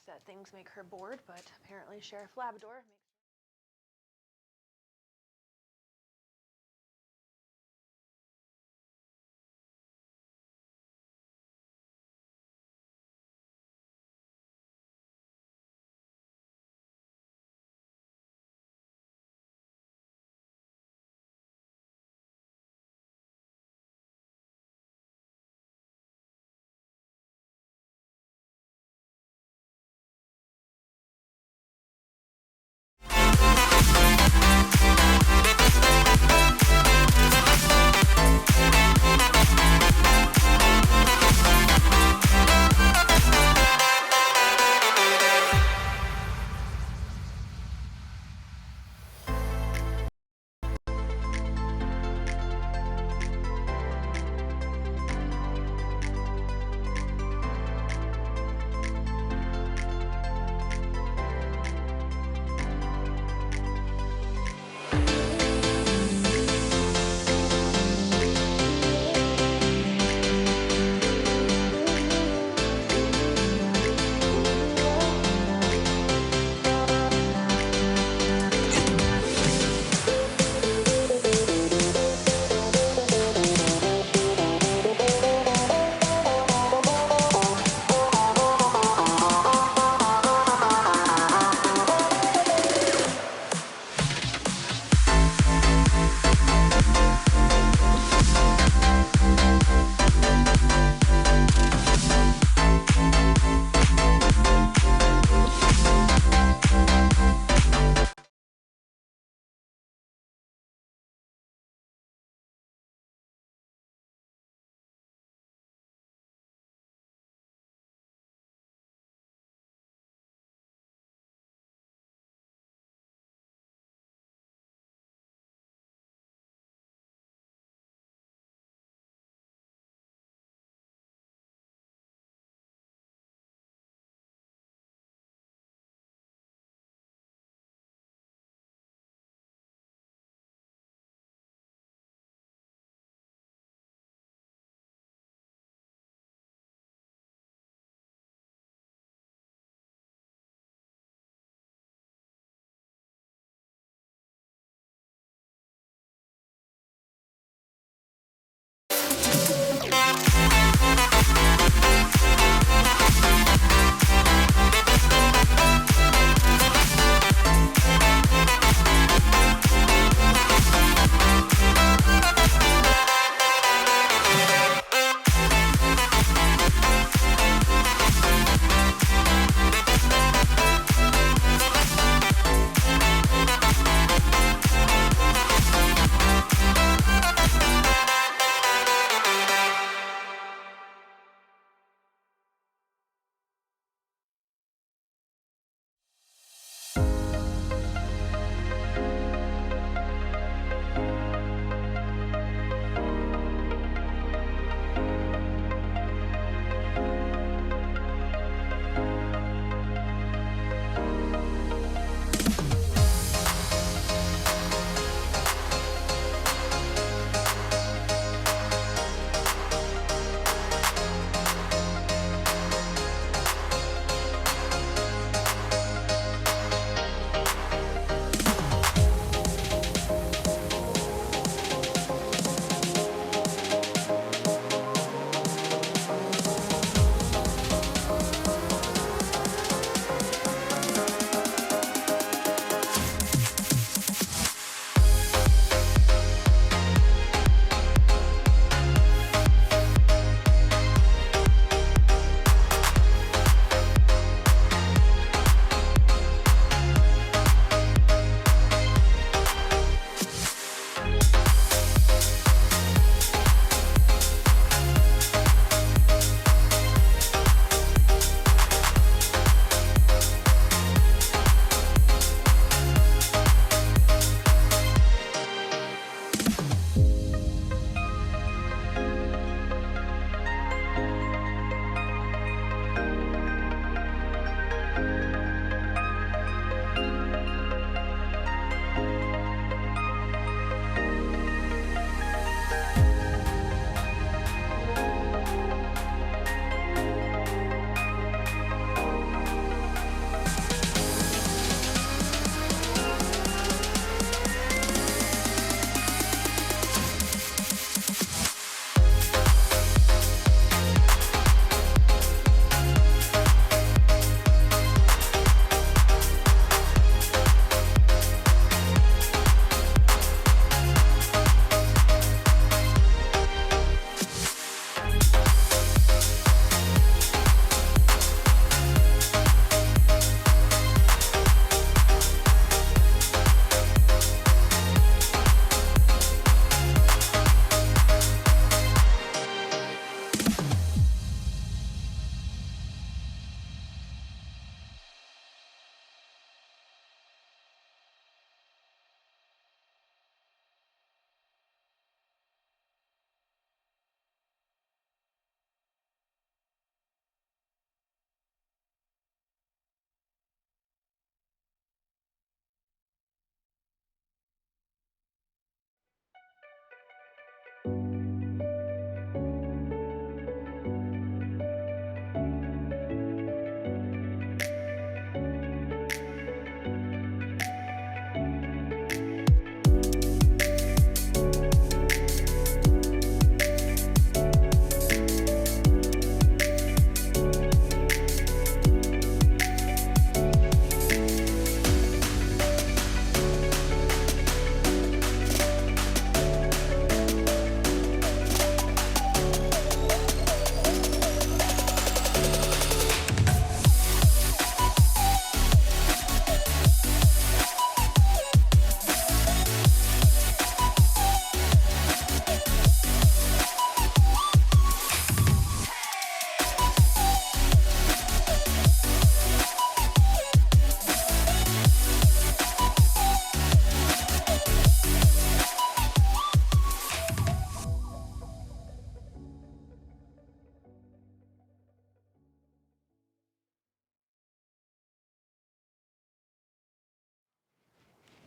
that things make her bored, but apparently Sheriff Labrador makes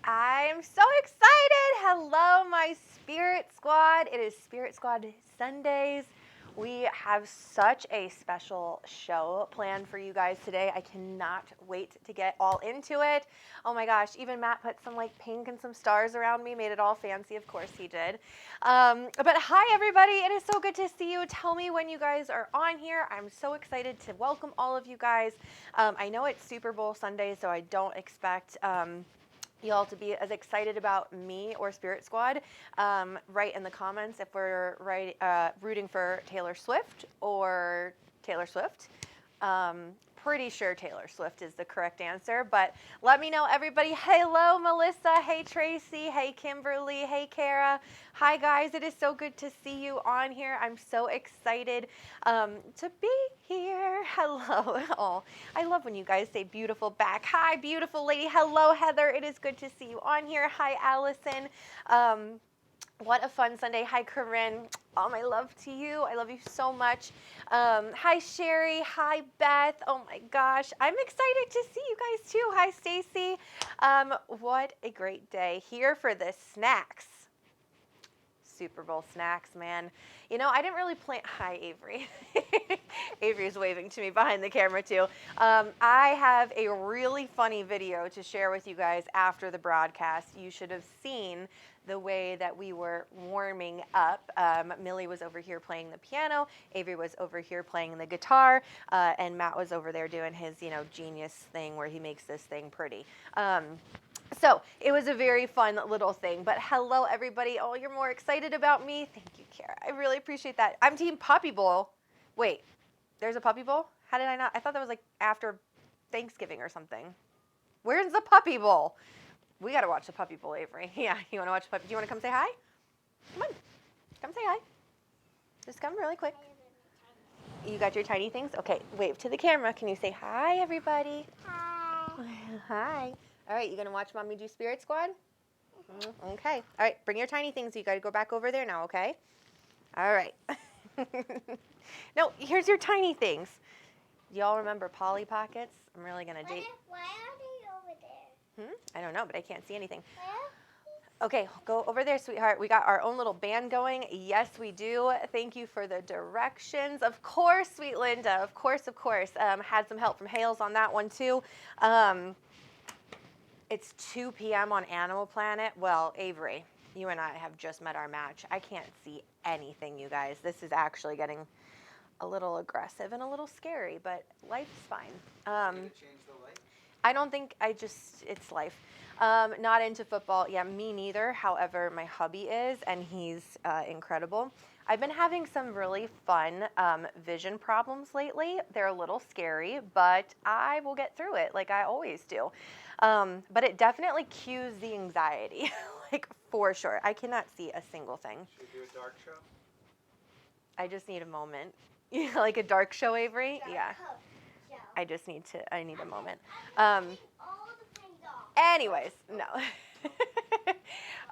I'm so excited. Hello, my Spirit Squad. It is Spirit Squad Sundays. We have such a special show planned for you guys today. I cannot wait to get all into it. Oh my gosh, even Matt put some like pink and some stars around me, made it all fancy. Of course he did. But hi everybody, it is so good to see you. Tell me when you guys are on here. I'm so excited to welcome all of you guys. I know it's Super Bowl Sunday, so I don't expect y'all to be as excited about me or Spirit Squad. Write in the comments if we're rooting for Taylor Swift or Taylor Swift. Pretty sure Taylor Swift is the correct answer, but let me know, everybody. Hello, Melissa. Hey, Tracy. Hey, Kimberly. Hey, Kara. Hi, guys. It is so good to see you on here. I'm so excited to be here. Hello. Oh, I love when you guys say beautiful back. Hi, beautiful lady. Hello, Heather. It is good to see you on here. Hi, Allison. What a fun Sunday. Hi, Corinne. All my love to you. I love you so much. Hi, Sherry. Hi, Beth. Oh my gosh. I'm excited to see you guys too. Hi, Stacy. What a great day here for the snacks. Super Bowl snacks, man. You know, I didn't really plan. Hi, Avery. Avery's waving to me behind the camera too. I have a really funny video to share with you guys after the broadcast. You should have seen the way that we were warming up. Millie was over here playing the piano, Avery was over here playing the guitar, and Matt was over there doing his, genius thing where he makes this thing pretty. So it was a very fun little thing, but hello everybody. Oh, you're more excited about me. Thank you, Kara. I really appreciate that. I'm team Puppy Bowl. Wait, there's a Puppy Bowl? How did I not? I thought that was like after Thanksgiving or something. Where's the Puppy Bowl? We got to watch the Puppy Bowl, Avery. Yeah, you want to watch the Puppy? Do you want to come say hi? Come on. Come say hi. Just come really quick. You got your tiny things? Okay, wave to the camera. Can you say hi, everybody? Hi. Hi. All right, you going to watch Mommy do Spirit Squad? Mm-hmm. Okay. All right, bring your tiny things. You got to go back over there now, okay? All right. No, here's your tiny things. Y'all remember Polly Pockets? I'm really going to date. Why are they over there? I don't know, but I can't see anything. Okay, go over there, sweetheart. We got our own little band going. Yes, we do. Thank you for the directions. Of course, sweet Linda. Of course, of course. Had some help from Hales on that one, too. It's 2 p.m. on Animal Planet. Well, Avery, you and I have just met our match. I can't see anything, you guys. This is actually getting a little aggressive and a little scary, but life's fine. Change the light? I don't think it's life. Not into football. Yeah, me neither. However, my hubby is, and he's incredible. I've been having some really fun vision problems lately. They're a little scary, but I will get through it like I always do. But it definitely cues the anxiety, like for sure. I cannot see a single thing. Should we do a dark show? I just need a moment. Like a dark show, Avery? Yeah. Show. I need a moment. All the things off. Anyways, no.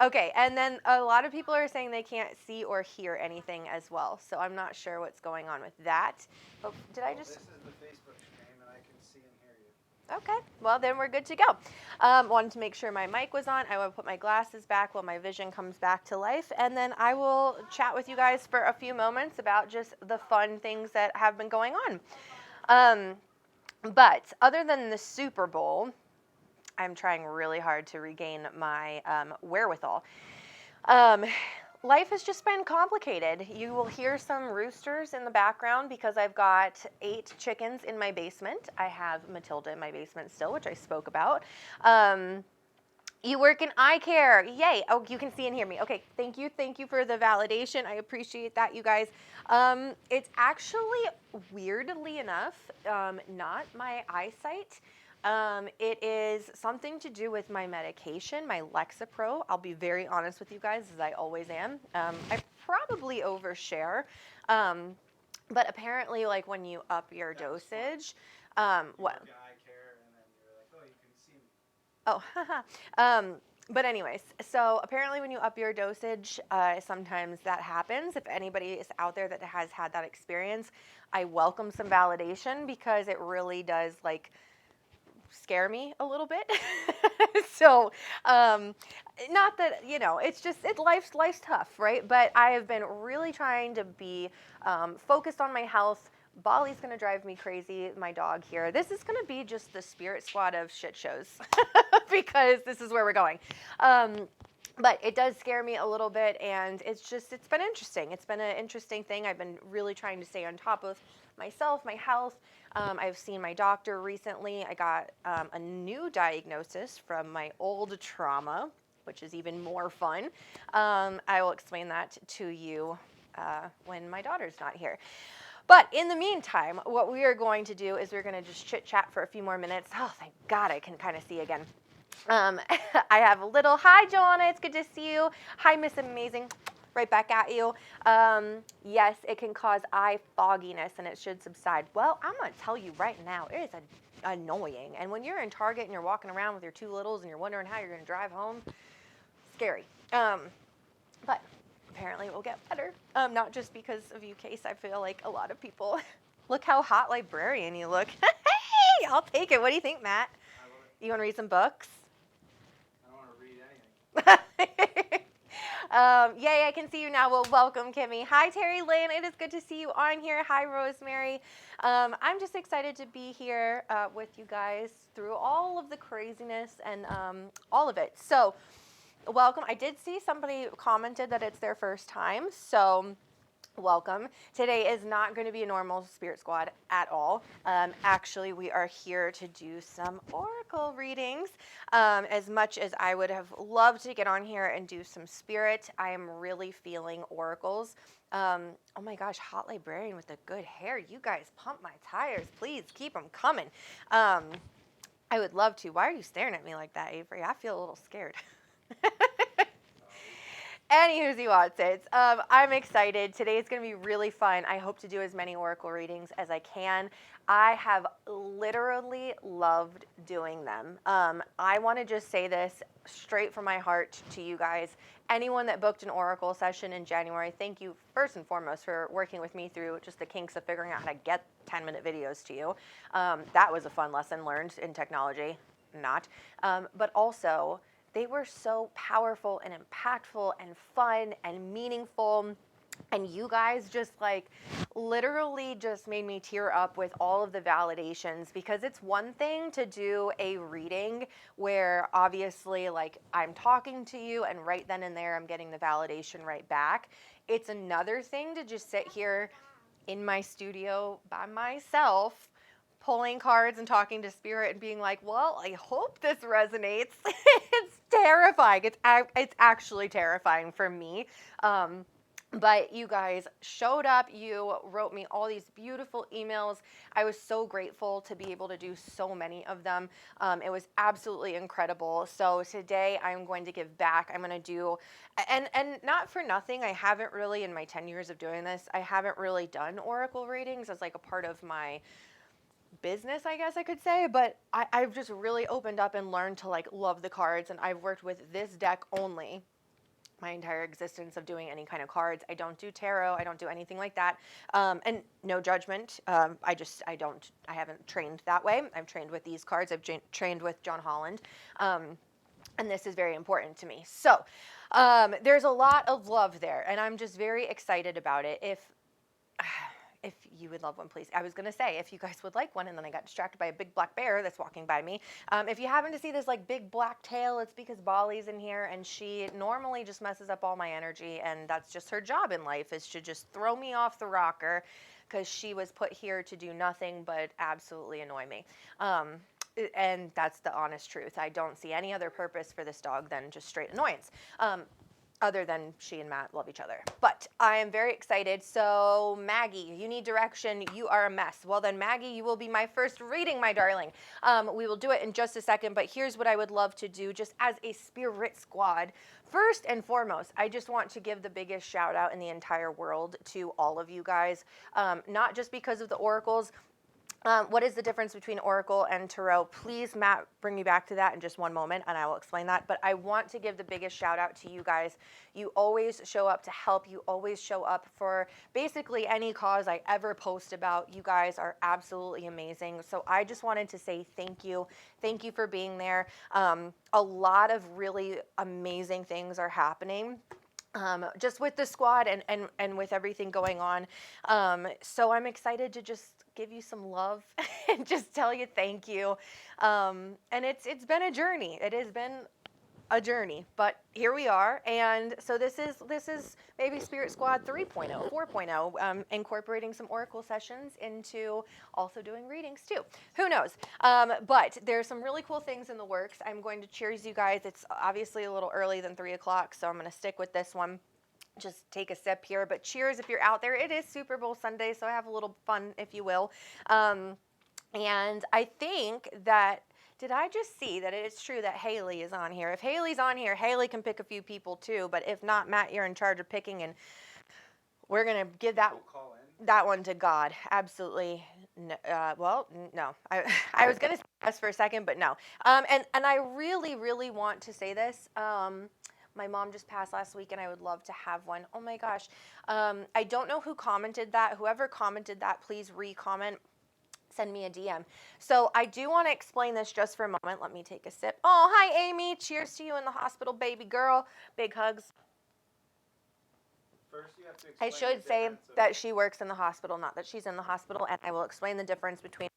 Okay, and then a lot of people are saying they can't see or hear anything as well, so I'm not sure what's going on with that. But did I just... This is the Facebook stream, and I can see and hear you. Okay, well then we're good to go. Wanted to make sure my mic was on. I will put my glasses back while my vision comes back to life, and then I will chat with you guys for a few moments about just the fun things that have been going on. But other than the Super Bowl, I'm trying really hard to regain my wherewithal. Life has just been complicated. You will hear some roosters in the background because I've got 8 chickens in my basement. I have Matilda in my basement still, which I spoke about. You work in eye care. Yay. Oh, you can see and hear me. Okay, thank you. Thank you for the validation. I appreciate that, you guys. It's actually, weirdly enough, not my eyesight. It is something to do with my medication, my Lexapro. I'll be very honest with you guys, as I always am. I probably overshare, but apparently, like when you up your dosage, what? Eye care, and then you're like, oh, you can see me. Oh, but anyways, so apparently when you up your dosage, sometimes that happens. If anybody is out there that has had that experience, I welcome some validation because it really does, like, scare me a little bit. So, not that, it's just, life's tough, right? But I have been really trying to be focused on my health. Bali's going to drive me crazy, my dog here. This is going to be just the spirit squad of shit shows because this is where we're going. But it does scare me a little bit, and it's been interesting. It's been an interesting thing. I've been really trying to stay on top of myself, my health. I've seen my doctor recently. I got a new diagnosis from my old trauma, which is even more fun. I will explain that to you when my daughter's not here. But in the meantime, what we are going to do is we're going to just chit chat for a few more minutes. Oh, thank God I can kind of see again. I have a little, hi, Joanna, it's good to see you. Hi, Miss Amazing, right back at you. Yes, it can cause eye fogginess and it should subside. Well, I'm going to tell you right now, it is annoying. And when you're in Target and you're walking around with your two littles and you're wondering how you're going to drive home, scary. But apparently it will get better. Not just because of you, Case. I feel like a lot of people, look how hot librarian you look. Hey, I'll take it. What do you think, Matt? I love it. You want to read some books? I don't want to read anything. Yay, I can see you now. Well, welcome, Kimmy. Hi, Terry Lynn. It is good to see you on here. Hi, Rosemary. I'm just excited to be here with you guys through all of the craziness and all of it. So, welcome. I did see somebody commented that it's their first time. So, welcome. Today is not going to be a normal Spirit Squad at all. Actually, we are here to do some oracle readings. As much as I would have loved to get on here and do some spirit, I am really feeling oracles. Oh my gosh, hot librarian with the good hair. You guys pump my tires. Please keep them coming. I would love to. Why are you staring at me like that, Avery? I feel a little scared. Anywho, what's it? I'm excited. Today is going to be really fun. I hope to do as many oracle readings as I can. I have literally loved doing them. I want to just say this straight from my heart to you guys. Anyone that booked an oracle session in January, thank you first and foremost for working with me through just the kinks of figuring out how to get 10-minute videos to you. That was a fun lesson learned in technology. Not. But also, they were so powerful and impactful and fun and meaningful. And you guys just literally just made me tear up with all of the validations, because it's one thing to do a reading where obviously I'm talking to you and right then and there I'm getting the validation right back. It's another thing to just sit here in my studio by myself pulling cards and talking to spirit and being like, well, I hope this resonates. It's terrifying. It's actually terrifying for me. But you guys showed up. You wrote me all these beautiful emails. I was so grateful to be able to do so many of them. It was absolutely incredible. So today I'm going to give back. I'm going to do, and not for nothing, I haven't really, in my 10 years of doing this, I haven't really done oracle readings as a part of my business, I guess I could say, but I've just really opened up and learned to love the cards, and I've worked with this deck only my entire existence of doing any kind of cards. I don't do tarot. I don't do anything like that. And no judgment. I haven't trained that way. I've trained with these cards. I've trained with John Holland. And this is very important to me. So there's a lot of love there, and I'm just very excited about it. If you would love one, please. I was going to say, if you guys would like one, and then I got distracted by a big black bear that's walking by me. If you happen to see this big black tail, it's because Bali's in here, and she normally just messes up all my energy, and that's just her job in life, is to just throw me off the rocker, because she was put here to do nothing but absolutely annoy me. And that's the honest truth. I don't see any other purpose for this dog than just straight annoyance. Other than she and Matt love each other. But I am very excited. So Maggie, you need direction. You are a mess. Well then, Maggie, you will be my first reading, my darling. We will do it in just a second, but here's what I would love to do just as a spirit squad. First and foremost, I just want to give the biggest shout out in the entire world to all of you guys. Not just because of the oracles. What is the difference between Oracle and Tarot? Please, Matt, bring me back to that in just one moment, and I will explain that. But I want to give the biggest shout out to you guys. You always show up to help. You always show up for basically any cause I ever post about. You guys are absolutely amazing. So I just wanted to say thank you. Thank you for being there. A lot of really amazing things are happening. Just with the squad and with everything going on. So I'm excited to just give you some love and just tell you thank you. And it's been a journey. It has been a journey, but here we are. And so this is maybe Spirit Squad 3.0, 4.0, incorporating some Oracle sessions into also doing readings too. Who knows? But there's some really cool things in the works. I'm going to cheers you guys. It's obviously a little early than 3 o'clock, so I'm going to stick with this one. Just take a sip here, but cheers if you're out there. It is Super Bowl Sunday, so have a little fun, if you will. And I think that, did I just see that it's true that Haley is on here? If Haley's on here, Haley can pick a few people too, but if not, Matt, you're in charge of picking, and we're going to give that one to God. Absolutely. No, no. I was going to say yes for a second, but no. And I really, really want to say this. My mom just passed last week, and I would love to have one. Oh my gosh. I don't know who commented that. Whoever commented that, please re-comment. Send me a DM. So I do want to explain this just for a moment. Let me take a sip. Oh, hi, Amy. Cheers to you in the hospital, baby girl. Big hugs. First, you have to explain I should say that she works in the hospital, not that she's in the hospital, and I will explain the difference between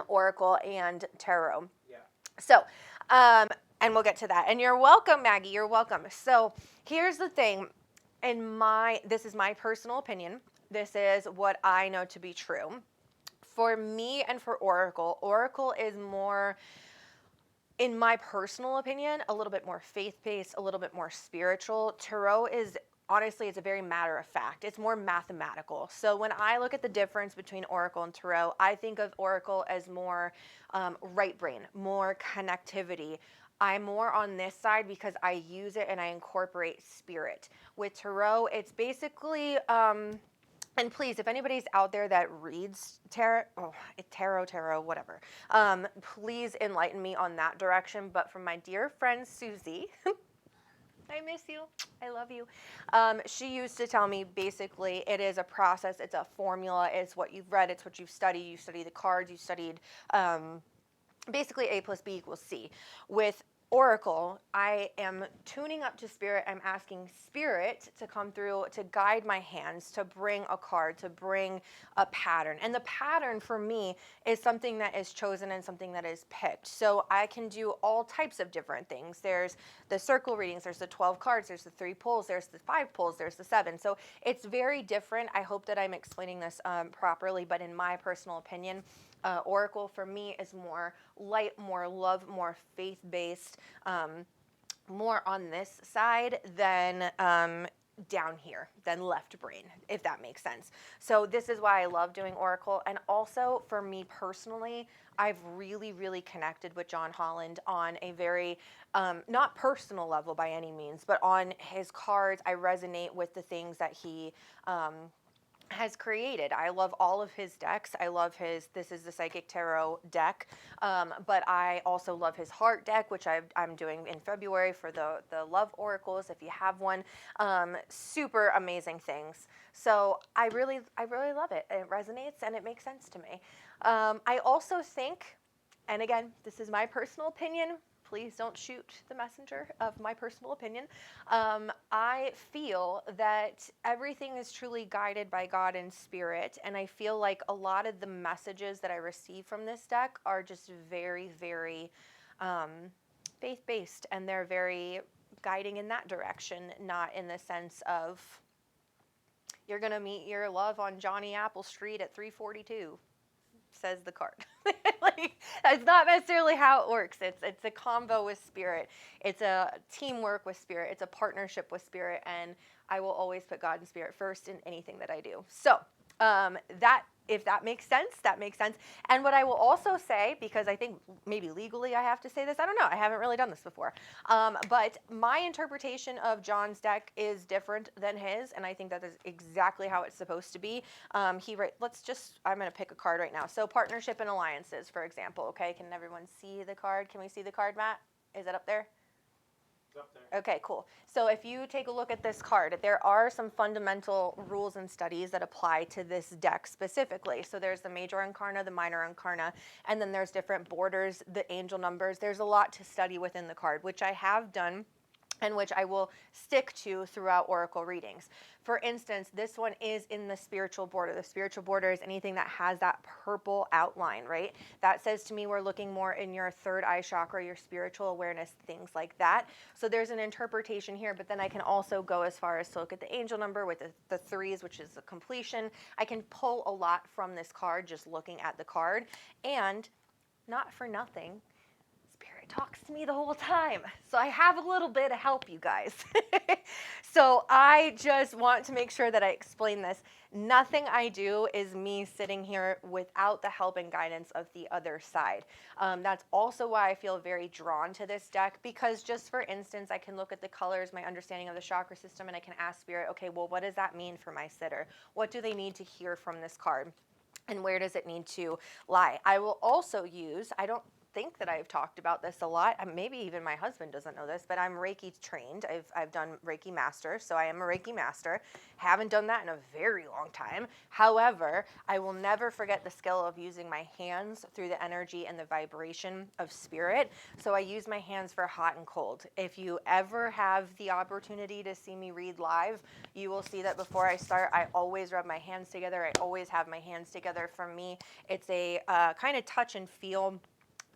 Oracle and Tarot. Yeah. So, and we'll get to that. And you're welcome, Maggie. You're welcome. So here's the thing. This is my personal opinion. This is what I know to be true. For me and for Oracle is more, in my personal opinion, a little bit more faith-based, a little bit more spiritual. Tarot is, honestly, it's a very matter of fact. It's more mathematical. So when I look at the difference between Oracle and Tarot, I think of Oracle as more right brain, more connectivity. I'm more on this side because I use it and I incorporate spirit. With Tarot, it's basically, and please, if anybody's out there that reads tarot, whatever, please enlighten me on that direction. But from my dear friend Susie, I miss you. I love you. She used to tell me basically it is a process. It's a formula. It's what you've read. It's what you've studied. You study the cards. You studied basically A plus B equals C. With Oracle, I am tuning up to spirit. I'm asking spirit to come through, to guide my hands, to bring a card, to bring a pattern. And the pattern for me is something that is chosen and something that is picked. So I can do all types of different things. There's the circle readings, there's the 12 cards, there's the 3 pulls, there's the 5 pulls, there's the 7. So it's very different. I hope that I'm explaining this properly, but in my personal opinion, Oracle for me is more light, more love, more faith-based, more on this side than down here, than left brain, if that makes sense. So this is why I love doing Oracle. And also for me personally, I've really, really connected with John Holland on a very, not personal level by any means, but on his cards, I resonate with the things that he has created. I love all of his decks. I love this is the Psychic Tarot deck, but I also love his Heart deck, which I'm doing in February for the Love Oracles, if you have one. Super amazing things. So I really love it. It resonates and it makes sense to me. I also think, and again, this is my personal opinion, please don't shoot the messenger of my personal opinion. I feel that everything is truly guided by God and spirit, and I feel like a lot of the messages that I receive from this deck are just very, very faith-based, and they're very guiding in that direction, not in the sense of you're going to meet your love on Johnny Apple Street at 342. Says the card. Like, that's not necessarily how it works. It's a combo with spirit. It's a teamwork with spirit. It's a partnership with spirit, and I will always put God and spirit first in anything that I do. So If that makes sense, that makes sense. And what I will also say, because I think maybe legally I have to say this, I don't know, I haven't really done this before, but my interpretation of John's deck is different than his, and I think that is exactly how it's supposed to be. I'm going to pick a card right now. So partnership and alliances, for example, okay? Can everyone see the card? Can we see the card, Matt? Is it up there? Up there. Okay, cool. So if you take a look at this card, there are some fundamental rules and studies that apply to this deck specifically. So there's the major arcana, the minor arcana, and then there's different borders, the angel numbers. There's a lot to study within the card, which I have done and which I will stick to throughout oracle readings. For instance, this one is in the spiritual border. The spiritual border is anything that has that purple outline, right? That says to me we're looking more in your third eye chakra, your spiritual awareness, things like that. So there's an interpretation here, but then I can also go as far as to look at the angel number with the threes, which is the completion. I can pull a lot from this card just looking at the card. And not for nothing, Spirit talks to me the whole time. So I have a little bit of help, you guys. So I just want to make sure that I explain this. Nothing I do is me sitting here without the help and guidance of the other side. That's also why I feel very drawn to this deck, because just for instance, I can look at the colors, my understanding of the chakra system, and I can ask Spirit, okay, well, what does that mean for my sitter? What do they need to hear from this card? And where does it need to lie? I will also use, I don't think that I've talked about this a lot. Maybe even my husband doesn't know this, but I'm Reiki trained. I've done Reiki master, so I am a Reiki master. Haven't done that in a very long time. However, I will never forget the skill of using my hands through the energy and the vibration of spirit. So I use my hands for hot and cold. If you ever have the opportunity to see me read live, you will see that before I start, I always rub my hands together. I always have my hands together. For me, it's a kind of touch and feel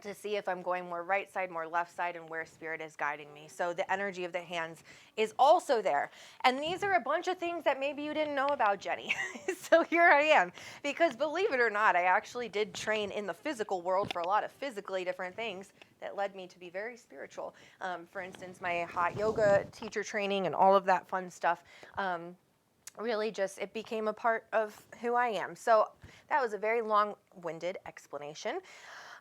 to see if I'm going more right side, more left side, and where spirit is guiding me. So the energy of the hands is also there. And these are a bunch of things that maybe you didn't know about Jennie. So here I am. Because believe it or not, I actually did train in the physical world for a lot of physically different things that led me to be very spiritual. For instance, my hot yoga teacher training and all of that fun stuff. Really just, it became a part of who I am. So that was a very long-winded explanation.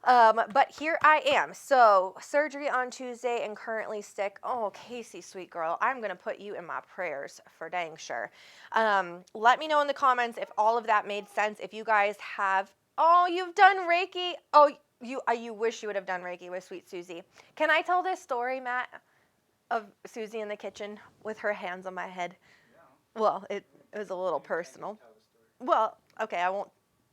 But here I am. So surgery on Tuesday and currently sick. Oh, Casey, sweet girl, I'm going to put you in my prayers for dang sure. Let me know in the comments if all of that made sense. If you guys have, oh, you've done Reiki. Oh, you wish you would have done Reiki with sweet Susie. Can I tell this story, Matt, of Susie in the kitchen with her hands on my head? Yeah. Well, it was a little personal. Well, okay, I won't.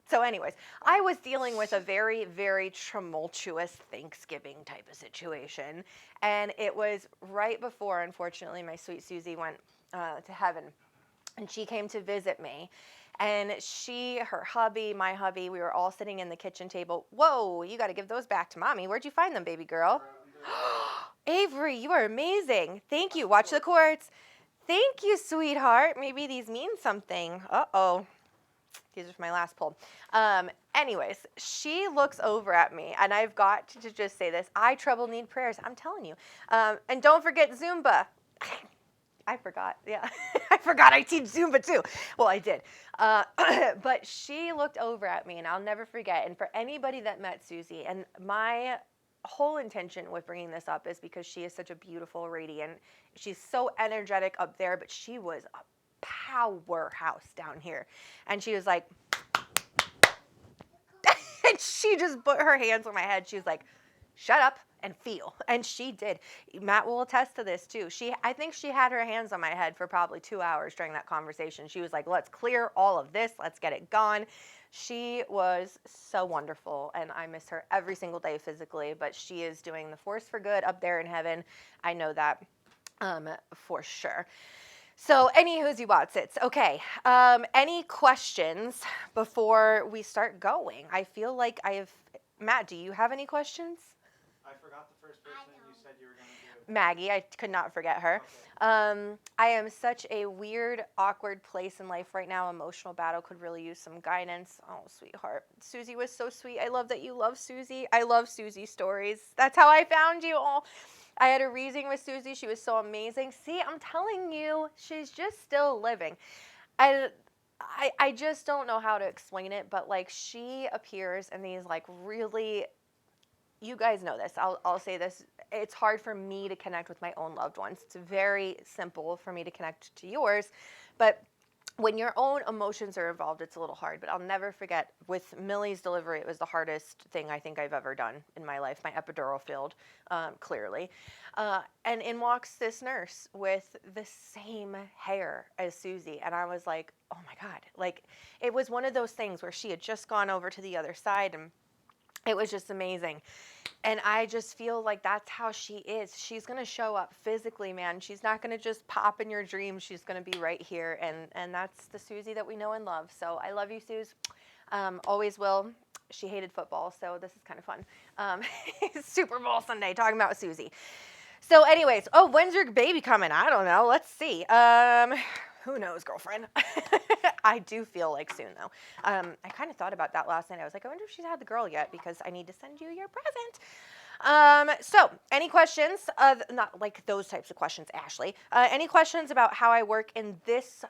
So anyways, I was dealing with a very, very tumultuous Thanksgiving type of situation. And it was right before, unfortunately, my sweet Susie went to heaven. And she came to visit me. And her hubby, my hubby, we were all sitting in the kitchen table. Whoa, you got to give those back to mommy. Where'd you find them, baby girl? Avery, you are amazing. Thank you. Watch the quartz. Thank you, sweetheart. Maybe these mean something. Uh-oh. These are for my last pull. Anyways, she looks over at me, and I've got to just say this. I need prayers. I'm telling you. And don't forget Zumba. I forgot. Yeah. I forgot I teach Zumba too. Well, I did. But she looked over at me, and I'll never forget. And for anybody that met Susie, and my whole intention with bringing this up is because she is such a beautiful, radiant. She's so energetic up there, but she was a powerhouse down here. And she was like, and she just put her hands on my head. She was like, shut up and feel. And she did. Matt will attest to this too. I think she had her hands on my head for probably 2 hours during that conversation. She was like, let's clear all of this. Let's get it gone. She was so wonderful, and I miss her every single day physically, but she is doing the force for good up there in heaven. I know that for sure. So anywho's watsits. Okay. Any questions before we start going? I feel like Matt, do you have any questions? I forgot the first person you said you were going to do. Maggie, I could not forget her. Okay. I am such a weird, awkward place in life right now. Emotional battle, could really use some guidance. Oh, sweetheart. Susie was so sweet. I love that you love Susie. I love Susie's stories. That's how I found you all. I had a reading with Susie. She was so amazing. See, I'm telling you, she's just still living. I just don't know how to explain it, but like she appears in these like really, you guys know this. I'll say this. It's hard for me to connect with my own loved ones. It's very simple for me to connect to yours, but when your own emotions are involved, it's a little hard. But I'll never forget with Millie's delivery, it was the hardest thing I think I've ever done in my life. My epidural failed, clearly. And in walks this nurse with the same hair as Susie. And I was like, oh my God. Like, it was one of those things where she had just gone over to the other side, and it was just amazing. And I just feel like that's how she is. She's going to show up physically, man. She's not going to just pop in your dreams. She's going to be right here. And that's the Susie that we know and love. So I love you, Suze. Always will. She hated football, so this is kind of fun. Super Bowl Sunday, talking about Susie. So anyways, when's your baby coming? I don't know. Let's see. Who knows, girlfriend? I do feel like soon, though. I kind of thought about that last night. I was like, I wonder if she's had the girl yet, because I need to send you your present. So any questions? Not like those types of questions, Ashley. Any questions about how I work in this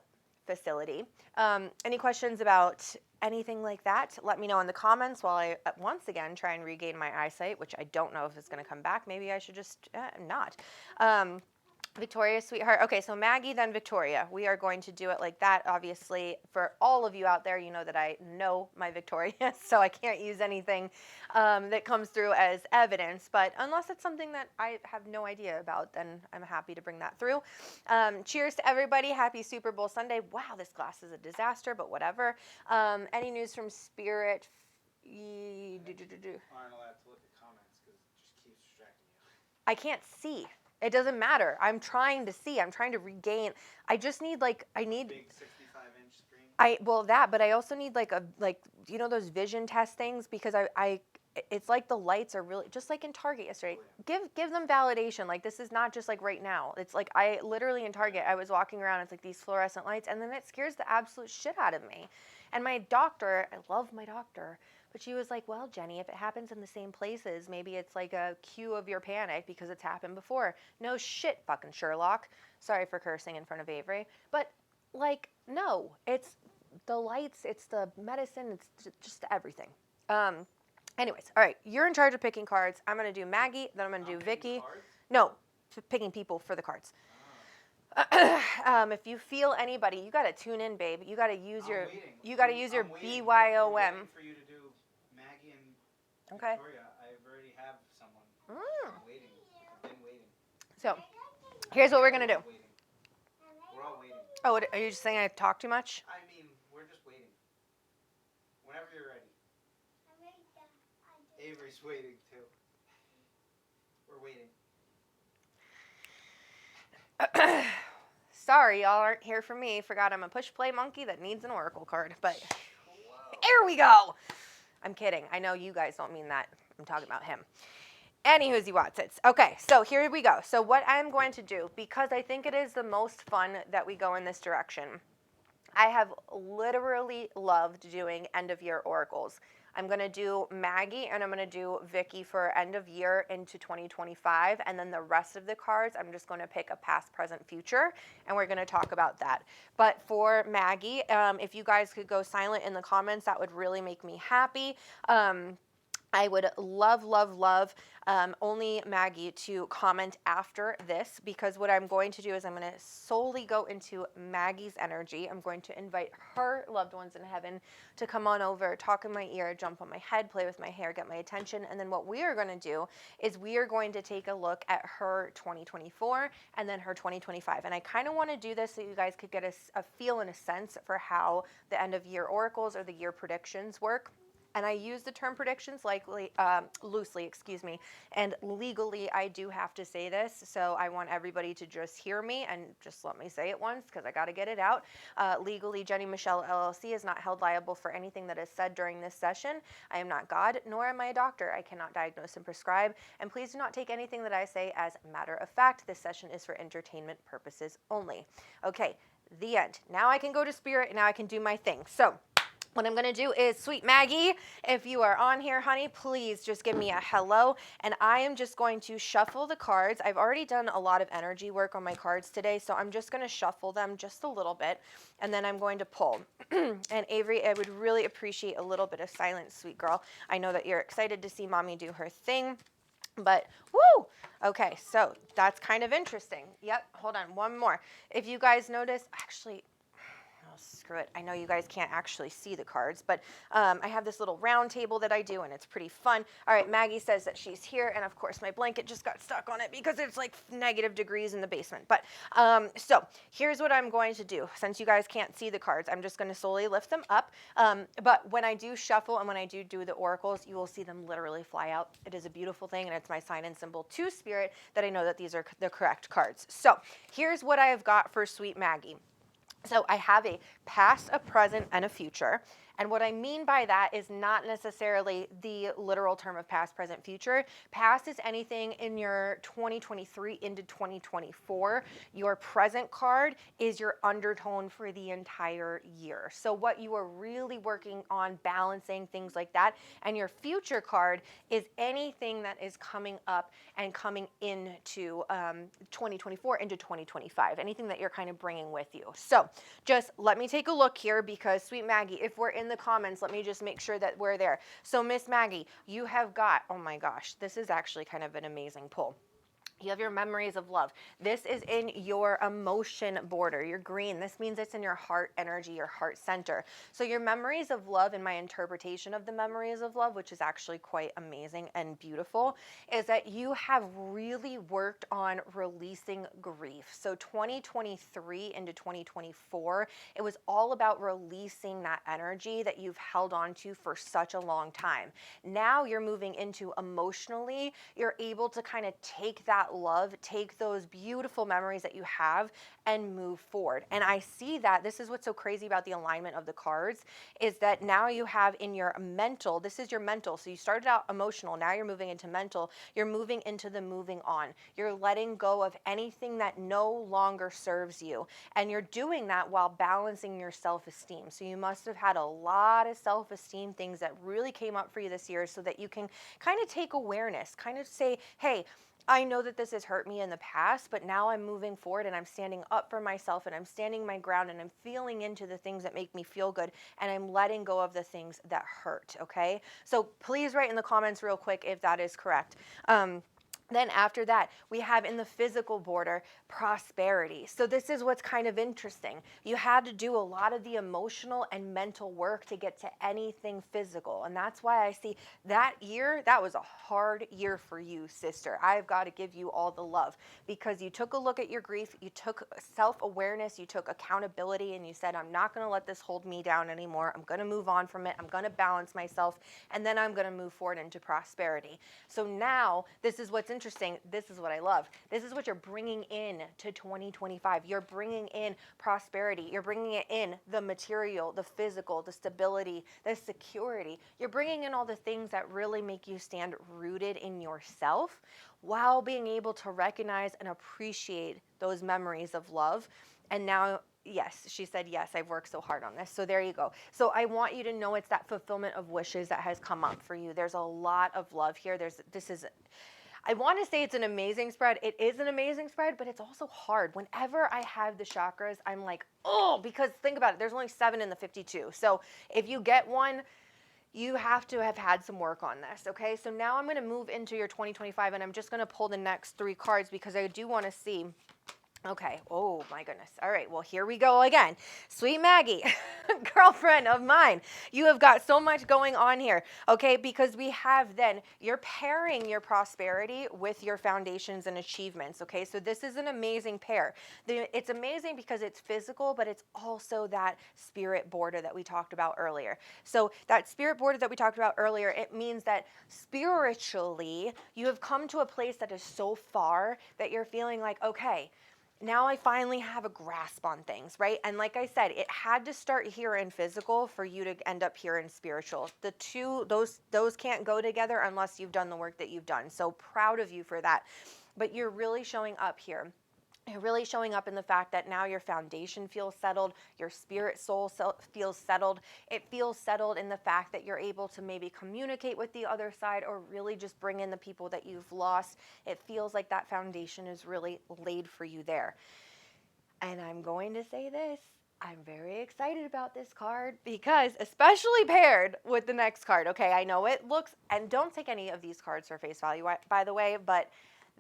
facility? Any questions about anything like that? Let me know in the comments while I, once again, try and regain my eyesight, which I don't know if it's going to come back. Maybe I should just not. Victoria, sweetheart. Okay, so Maggie, then Victoria. We are going to do it like that. Obviously, for all of you out there, you know that I know my Victoria, so I can't use anything that comes through as evidence. But unless it's something that I have no idea about, then I'm happy to bring that through. Cheers to everybody. Happy Super Bowl Sunday. Wow, this glass is a disaster, but whatever. Any news from Spirit? Aren't allowed to look at comments because it just keeps distracting you. I can't see. It doesn't matter. I'm trying to see. I'm trying to regain. I just need like, I need. Big 65-inch screen. But I also need like you know those vision test things, because it's like the lights are really just like in Target yesterday. Give them validation. Like, this is not just like right now. It's like I literally in Target, I was walking around. It's like these fluorescent lights, and then it scares the absolute shit out of me. And my doctor, I love my doctor, but she was like, well, Jenny, if it happens in the same places, maybe it's like a cue of your panic because it's happened before. No shit, fucking Sherlock. Sorry for cursing in front of Avery. But, like, no. It's the lights, it's the medicine, it's just everything. Anyways, all right. You're in charge of picking cards. I'm going to do Maggie, then I'm going to do Vicky. Cards? No, picking people for the cards. If you feel anybody, you got to tune in, babe. You got to use your BYOM. I'm waiting for you to do Maggie and Okay. Victoria. I already have someone. I'm waiting. I've been waiting. So, here's what we're going to do. We're all waiting. Oh, are you just saying I talk too much? I mean, we're just waiting. Whenever you're ready. Avery's waiting too. We're waiting. Sorry, y'all aren't here for me. Forgot I'm a push play monkey that needs an oracle card. But here we go. I'm kidding. I know you guys don't mean that. I'm talking about him. Anywhoosy Watsits. Okay, so here we go. So what I'm going to do, because I think it is the most fun that we go in this direction, I have literally loved doing end of year oracles. I'm going to do Maggie and I'm going to do Vicky for end of year into 2025. And then the rest of the cards, I'm just going to pick a past, present, future. And we're going to talk about that. But for Maggie, if you guys could go silent in the comments, that would really make me happy. I would love, love, love only Maggie to comment after this, because what I'm going to do is I'm going to solely go into Maggie's energy. I'm going to invite her loved ones in heaven to come on over, talk in my ear, jump on my head, play with my hair, get my attention. And then what we are going to do is we are going to take a look at her 2024 and then her 2025. And I kind of want to do this so you guys could get a feel and a sense for how the end of year oracles or the year predictions work. And I use the term predictions loosely, and legally I do have to say this, so I want everybody to just hear me and just let me say it once because I got to get it out. Legally, Jennie Michelle LLC is not held liable for anything that is said during this session. I am not God, nor am I a doctor. I cannot diagnose and prescribe, and please do not take anything that I say as matter of fact. This session is for entertainment purposes only. Okay, the end. Now I can go to Spirit, and now I can do my thing. So, what I'm going to do is, sweet Maggie, if you are on here, honey, please just give me a hello. And I am just going to shuffle the cards. I've already done a lot of energy work on my cards today, so I'm just going to shuffle them just a little bit. And then I'm going to pull. And Avery, I would really appreciate a little bit of silence, sweet girl. I know that you're excited to see mommy do her thing. But, woo! Okay, so that's kind of interesting. Yep, hold on, one more. If you guys notice, actually, oh, screw it. I know you guys can't actually see the cards, but I have this little round table that I do, and it's pretty fun. All right, Maggie says that she's here, and of course my blanket just got stuck on it because it's like -degrees in the basement. But so here's what I'm going to do. Since you guys can't see the cards, I'm just going to slowly lift them up. But when I do shuffle and when I do the oracles, you will see them literally fly out. It is a beautiful thing, and it's my sign and symbol to Spirit that I know that these are the correct cards. So here's what I have got for sweet Maggie. So I have a past, a present, and a future. And what I mean by that is not necessarily the literal term of past, present, future. Past is anything in your 2023 into 2024. Your present card is your undertone for the entire year. So what you are really working on, balancing, things like that. And your future card is anything that is coming up and coming into 2024 into 2025. Anything that you're kind of bringing with you. So just let me take a look here, because sweet Maggie, if we're in the comments, let me just make sure that we're there. So Miss Maggie, you have got, oh my gosh, this is actually kind of an amazing pull. You have your memories of love. This is in your emotion border, your green. This means it's in your heart energy, your heart center. So your memories of love, and my interpretation of the memories of love, which is actually quite amazing and beautiful, is that you have really worked on releasing grief. So 2023 into 2024, it was all about releasing that energy that you've held on to for such a long time. Now you're moving into emotionally, you're able to kind of take that love, take those beautiful memories that you have and move forward. And I see that this is what's so crazy about the alignment of the cards, is that now you have in your mental, this is your mental. So you started out emotional, now you're moving into mental, you're moving into the moving on. You're letting go of anything that no longer serves you. And you're doing that while balancing your self-esteem. So you must have had a lot of self-esteem things that really came up for you this year, so that you can kind of take awareness, kind of say, hey, I know that this has hurt me in the past, but now I'm moving forward and I'm standing up for myself and I'm standing my ground and I'm feeling into the things that make me feel good and I'm letting go of the things that hurt, okay? So please write in the comments real quick if that is correct. Then after that, we have in the physical border, prosperity. So this is what's kind of interesting. You had to do a lot of the emotional and mental work to get to anything physical. And that's why I see that year, that was a hard year for you, sister. I've got to give you all the love, because you took a look at your grief, you took self-awareness, you took accountability, and you said, I'm not going to let this hold me down anymore. I'm going to move on from it. I'm going to balance myself, and then I'm going to move forward into prosperity. So now, this is what's interesting. This is what I love. This is what you're bringing in to 2025. You're bringing in prosperity. You're bringing it in the material, the physical, the stability, the security. You're bringing in all the things that really make you stand rooted in yourself, while being able to recognize and appreciate those memories of love. And now, yes, she said, yes, I've worked so hard on this. So there you go. So I want you to know it's that fulfillment of wishes that has come up for you. There's a lot of love here. I want to say it's an amazing spread. It is an amazing spread, but it's also hard. Whenever I have the chakras, I'm like, oh, because think about it. There's only 7 in the 52. So if you get one, you have to have had some work on this, okay? So now I'm going to move into your 2025, and I'm just going to pull the next 3 cards because I do want to see. Okay, oh my goodness. All right, well, here we go again. Sweet Maggie, girlfriend of mine, you have got so much going on here, okay? Because we have then, you're pairing your prosperity with your foundations and achievements, okay? So this is an amazing pair. It's amazing because it's physical, but it's also that spirit border that we talked about earlier. So that spirit border that we talked about earlier, it means that spiritually, you have come to a place that is so far that you're feeling like, okay, now I finally have a grasp on things, right? And like I said, it had to start here in physical for you to end up here in spiritual. The two, those can't go together unless you've done the work that you've done. So proud of you for that. But you're really showing up here. You're really showing up in the fact that now your foundation feels settled, your spirit soul feels settled. It feels settled in the fact that you're able to maybe communicate with the other side or really just bring in the people that you've lost. It feels like that foundation is really laid for you there. And I'm going to say this. I'm very excited about this card because, especially paired with the next card, okay, I know it looks, and don't take any of these cards for face value, by the way, but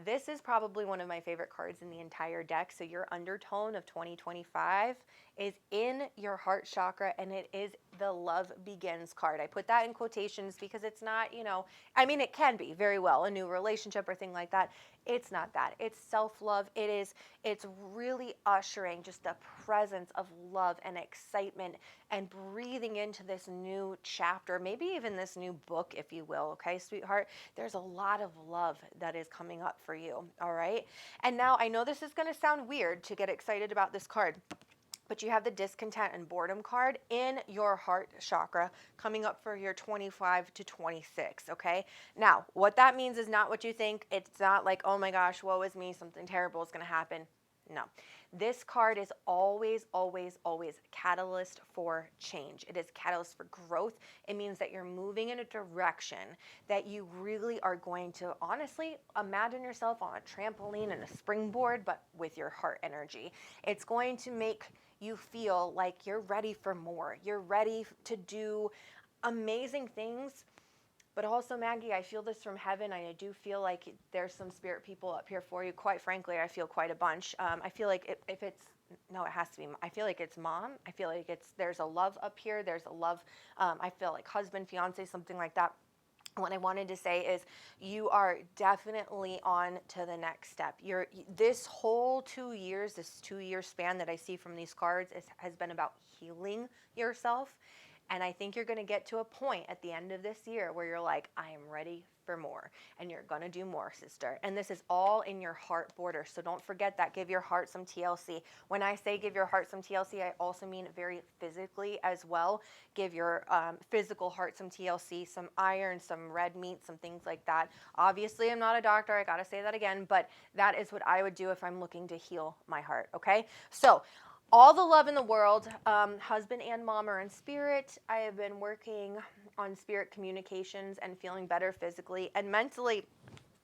this is probably one of my favorite cards in the entire deck. So your undertone of 2025 is in your heart chakra, and it is the Love Begins card. I put that in quotations because it's not, I mean, it can be very well a new relationship or thing like that. It's not that. It's self-love. It's really ushering just the presence of love and excitement and breathing into this new chapter, maybe even this new book, if you will. Okay, sweetheart, there's a lot of love that is coming up for you. All right. And now I know this is going to sound weird to get excited about this card, but you have the discontent and boredom card in your heart chakra coming up for your 25 to 26, okay? Now, what that means is not what you think. It's not like, oh my gosh, woe is me, something terrible is going to happen. No. This card is always, always, always catalyst for change. It is catalyst for growth. It means that you're moving in a direction that you really are going to, honestly, imagine yourself on a trampoline and a springboard, but with your heart energy. It's going to make you feel like you're ready for more. You're ready to do amazing things. But also, Maggie, I feel this from heaven. I do feel like there's some spirit people up here for you. Quite frankly, I feel quite a bunch. I feel like if it's, no, it has to be, I feel like it's mom. I feel like there's a love up here. There's a love, I feel like husband, fiance, something like that. What I wanted to say is you are definitely on to the next step. This whole 2 years, this 2-year span that I see from these cards has been about healing yourself. And I think you're going to get to a point at the end of this year where you're like, I am ready for more. And you're going to do more, sister. And this is all in your heart border. So don't forget that. Give your heart some TLC. When I say give your heart some TLC, I also mean very physically as well. Give your physical heart some TLC, some iron, some red meat, some things like that. Obviously, I'm not a doctor. I got to say that again. But that is what I would do if I'm looking to heal my heart. Okay? So all the love in the world. Husband and mom are in spirit. I have been working on spirit communications and feeling better physically and mentally.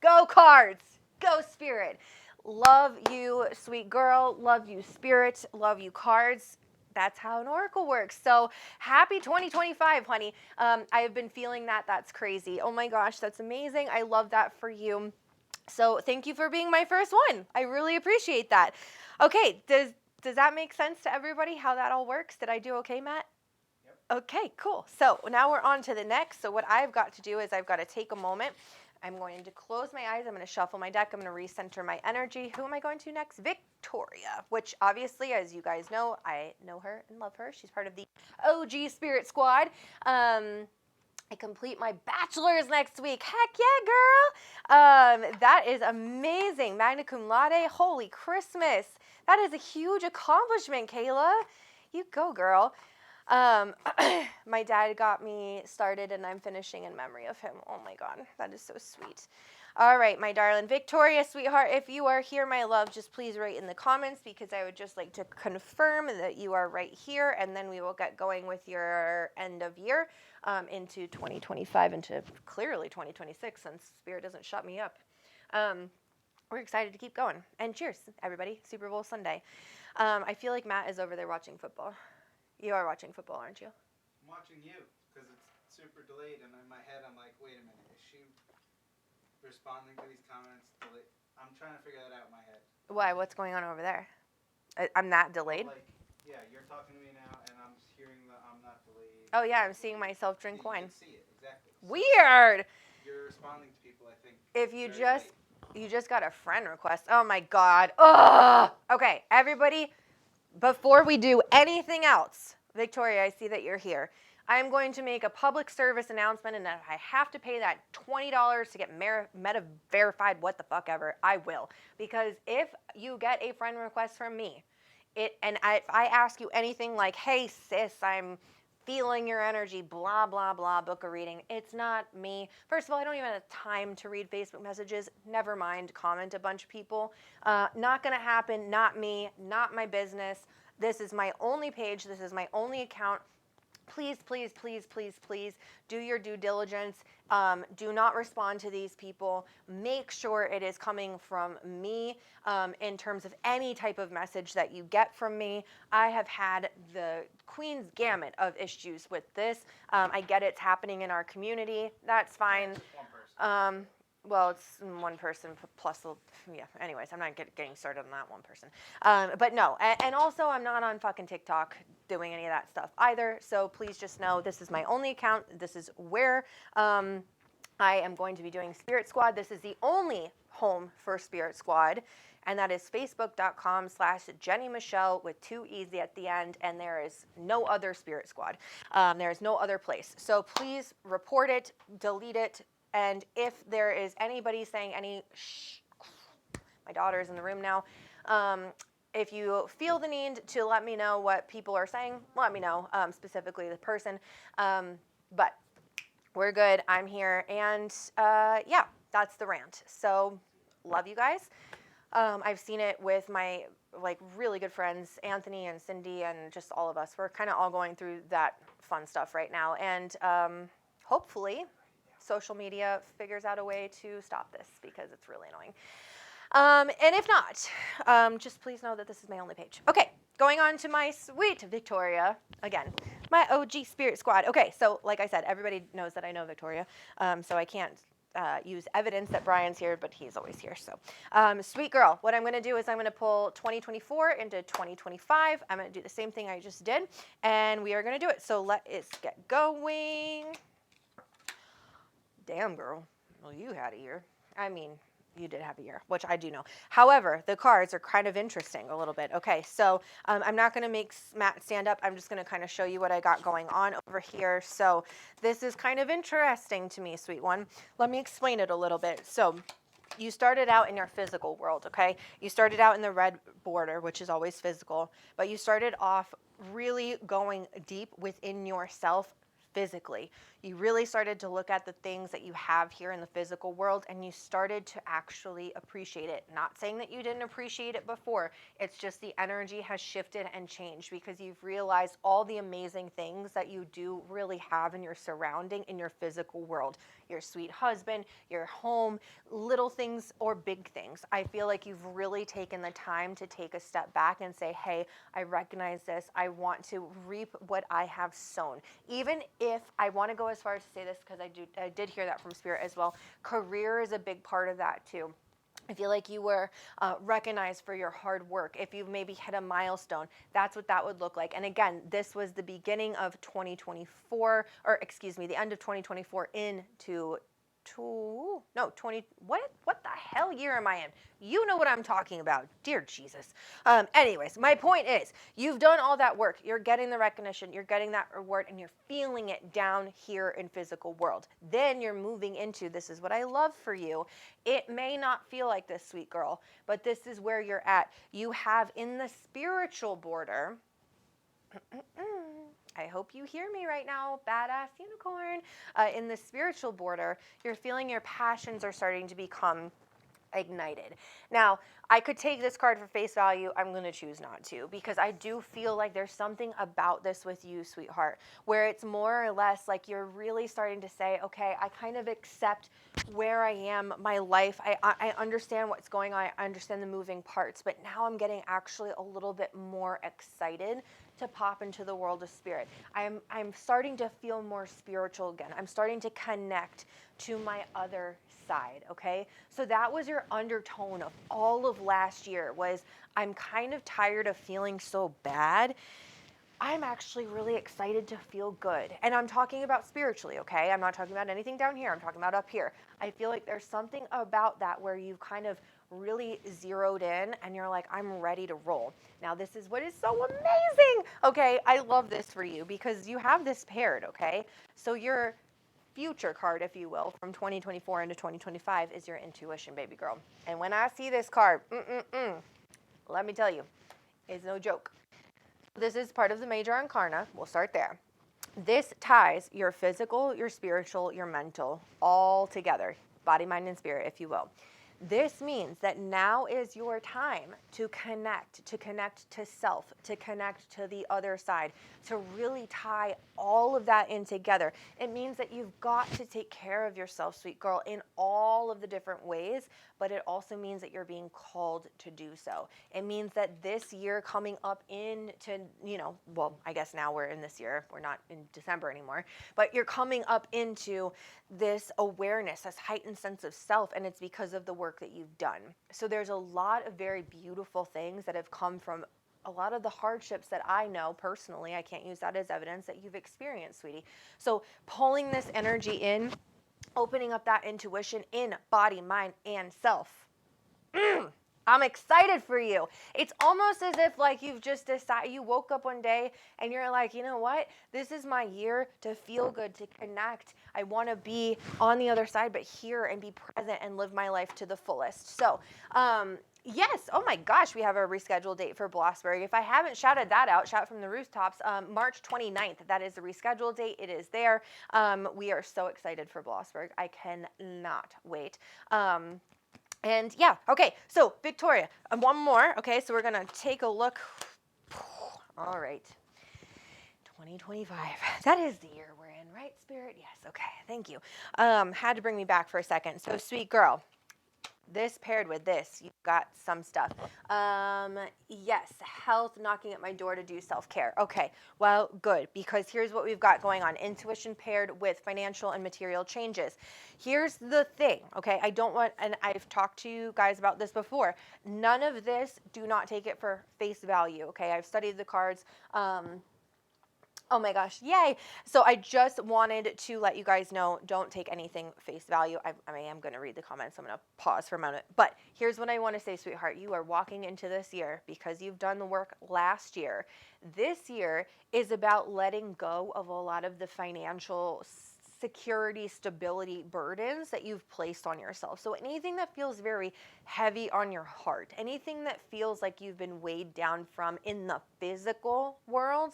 Go cards. Go spirit. Love you, sweet girl. Love you, spirit. Love you, cards. That's how an oracle works. So happy 2025, honey. I have been feeling that. That's crazy. Oh my gosh, that's amazing. I love that for you. So thank you for being my first one. I really appreciate that. Okay, does that make sense to everybody how that all works? Did I do okay, Matt? Yep. Okay, cool. So now we're on to the next. So what I've got to do is I've got to take a moment. I'm going to close my eyes. I'm going to shuffle my deck. I'm going to recenter my energy. Who am I going to next? Victoria, which obviously, as you guys know, I know her and love her. She's part of the OG Spirit Squad. I complete my bachelor's next week. Heck yeah, girl. That is amazing. Magna cum laude. Holy Christmas. That is a huge accomplishment, Kayla. You go, girl. My dad got me started and I'm finishing in memory of him. Oh my God, that is so sweet. All right, my darling Victoria, sweetheart, if you are here, my love, just please write in the comments because I would just like to confirm that you are right here, and then we will get going with your end of year into 2025, into clearly 2026, since Spirit doesn't shut me up. We're excited to keep going. And cheers, everybody. Super Bowl Sunday. I feel like Matt is over there watching football. You are watching football, aren't you? I'm watching you because it's super delayed, and in my head I'm like, wait a minute, is she responding to these comments delayed? I'm trying to figure that out in my head. Why? What's going on over there? I'm that delayed? Like, yeah, you're talking to me now, and I'm hearing that I'm not delayed. Oh, yeah, I'm seeing myself drink wine. You can see it, exactly. Weird! You're responding to people, I think. If you just got a friend request. Oh, my God. Ugh! Okay, everybody, before we do anything else, Victoria, I see that you're here. I'm going to make a public service announcement, and if I have to pay that $20 to get meta verified, what the fuck ever, I will. Because if you get a friend request from me, if I ask you anything like, hey sis, I'm feeling your energy, blah, blah, blah, book a reading. It's not me. First of all, I don't even have time to read Facebook messages. Never mind, comment a bunch of people. Not going to happen. Not me. Not my business. This is my only page. This is my only account. Please, please, please, please, please do your due diligence. Do not respond to these people. Make sure it is coming from me in terms of any type of message that you get from me. I have had the queen's gamut of issues with this. I get it's happening in our community. That's fine. One person. Well, it's one person plus, yeah, anyways, I'm not getting started on that one person. But no, and also I'm not on fucking TikTok doing any of that stuff either. So please just know this is my only account. This is where I am going to be doing Spirit Squad. This is the only home for Spirit Squad. And that is facebook.com/Jennie Michelle with 2 E's at the end. And there is no other Spirit Squad. There is no other place. So please report it, delete it. And if there is anybody saying any, my daughter's in the room now. If you feel the need to let me know what people are saying, let me know, specifically the person. But we're good. I'm here. And yeah, that's the rant. So love you guys. I've seen it with my really good friends, Anthony and Cindy, and just all of us. We're kind of all going through that fun stuff right now. And hopefully social media figures out a way to stop this because it's really annoying. And if not, just please know that this is my only page. Okay, going on to my sweet Victoria. Again, my OG Spirit Squad. Okay, so like I said, everybody knows that I know Victoria, so I can't use evidence that Brian's here, but he's always here. So, sweet girl, what I'm going to do is I'm going to pull 2024 into 2025. I'm going to do the same thing I just did, and we are going to do it. So let us get going. Damn, girl. Well, you had a year. I mean, you did have a year, which I do know. However, the cards are kind of interesting a little bit. Okay, so I'm not going to make Matt stand up. I'm just going to kind of show you what I got going on over here. So this is kind of interesting to me, sweet one. Let me explain it a little bit. So you started out in your physical world, okay? You started out in the red border, which is always physical, but you started off really going deep within yourself physically. You really started to look at the things that you have here in the physical world, and you started to actually appreciate it. Not saying that you didn't appreciate it before. It's just the energy has shifted and changed because you've realized all the amazing things that you do really have in your surrounding, in your physical world. Your sweet husband, your home, little things or big things. I feel like you've really taken the time to take a step back and say, hey, I recognize this. I want to reap what I have sown. Even if I want to go as far as to say this, because I did hear that from Spirit as well. Career is a big part of that too. I feel like you were recognized for your hard work. If you've maybe hit a milestone, that's what that would look like. And again, this was the beginning of 2024, or excuse me, the end of 2024 into 20, what the hell year am I in? You know what I'm talking about. Dear Jesus. Anyways, my point is, you've done all that work. You're getting the recognition. You're getting that reward, and you're feeling it down here in physical world. Then you're moving into, this is what I love for you. It may not feel like this, sweet girl, but this is where you're at. You have in the spiritual border, I hope you hear me right now, badass unicorn. In the spiritual border, you're feeling your passions are starting to become ignited. Now, I could take this card for face value. I'm going to choose not to because I do feel like there's something about this with you, sweetheart, where it's more or less like you're really starting to say, okay, I kind of accept where I am, my life. I understand what's going on. I understand the moving parts, but now I'm getting actually a little bit more excited to pop into the world of spirit. I'm starting to feel more spiritual again. I'm starting to connect to my other side, okay? So that was your undertone of all of last year was, I'm kind of tired of feeling so bad. I'm actually really excited to feel good. And I'm talking about spiritually, okay? I'm not talking about anything down here. I'm talking about up here. I feel like there's something about that where you've kind of really zeroed in and you're like, I'm ready to roll. Now, this is what is so amazing, okay? I love this for you because you have this paired, okay? So your future card, if you will, from 2024 into 2025 is your intuition, baby girl. And when I see this card, let me tell you, it's no joke. This is part of the major arcana. We'll start there. This ties your physical, your spiritual, your mental all together, body, mind, and spirit, if you will. This means that now is your time to connect to self, to connect to the other side, to really tie all of that in together. It means that you've got to take care of yourself, sweet girl, in all of the different ways, but it also means that you're being called to do so. It means that this year coming up into, well, I guess now we're in this year, we're not in December anymore, but you're coming up into this awareness, this heightened sense of self, and it's because of the work that you've done. So there's a lot of very beautiful things that have come from a lot of the hardships that I know personally, I can't use that as evidence, that you've experienced, sweetie. So pulling this energy in, opening up that intuition in body, mind, and self. I'm excited for you. It's almost as if like you've just decided, you woke up one day and you're like, you know what? This is my year to feel good, to connect. I want to be on the other side, but here and be present and live my life to the fullest. So, yes. Oh my gosh, we have a rescheduled date for Blossberg. If I haven't shouted that out, shout from the rooftops. March 29th, that is the rescheduled date. It is there. We are so excited for Blossberg. I cannot wait. And yeah, okay, so Victoria, one more. Okay, so we're going to take a look. All right. 2025. That is the year we're in, right, Spirit? Yes, okay, thank you. Had to bring me back for a second. So, sweet girl, this paired with this, you've got some stuff. Yes, health knocking at my door to do self-care. Okay, well, good, because here's what we've got going on. Intuition paired with financial and material changes. Here's the thing, okay? I don't want, and I've talked to you guys about this before. None of this, do not take it for face value, okay? I've studied the cards. Oh my gosh, yay. So I just wanted to let you guys know, don't take anything face value. I am going to read the comments. I'm going to pause for a moment. But here's what I want to say, sweetheart. You are walking into this year because you've done the work last year. This year is about letting go of a lot of the financial security, stability burdens that you've placed on yourself. So anything that feels very heavy on your heart, anything that feels like you've been weighed down from in the physical world,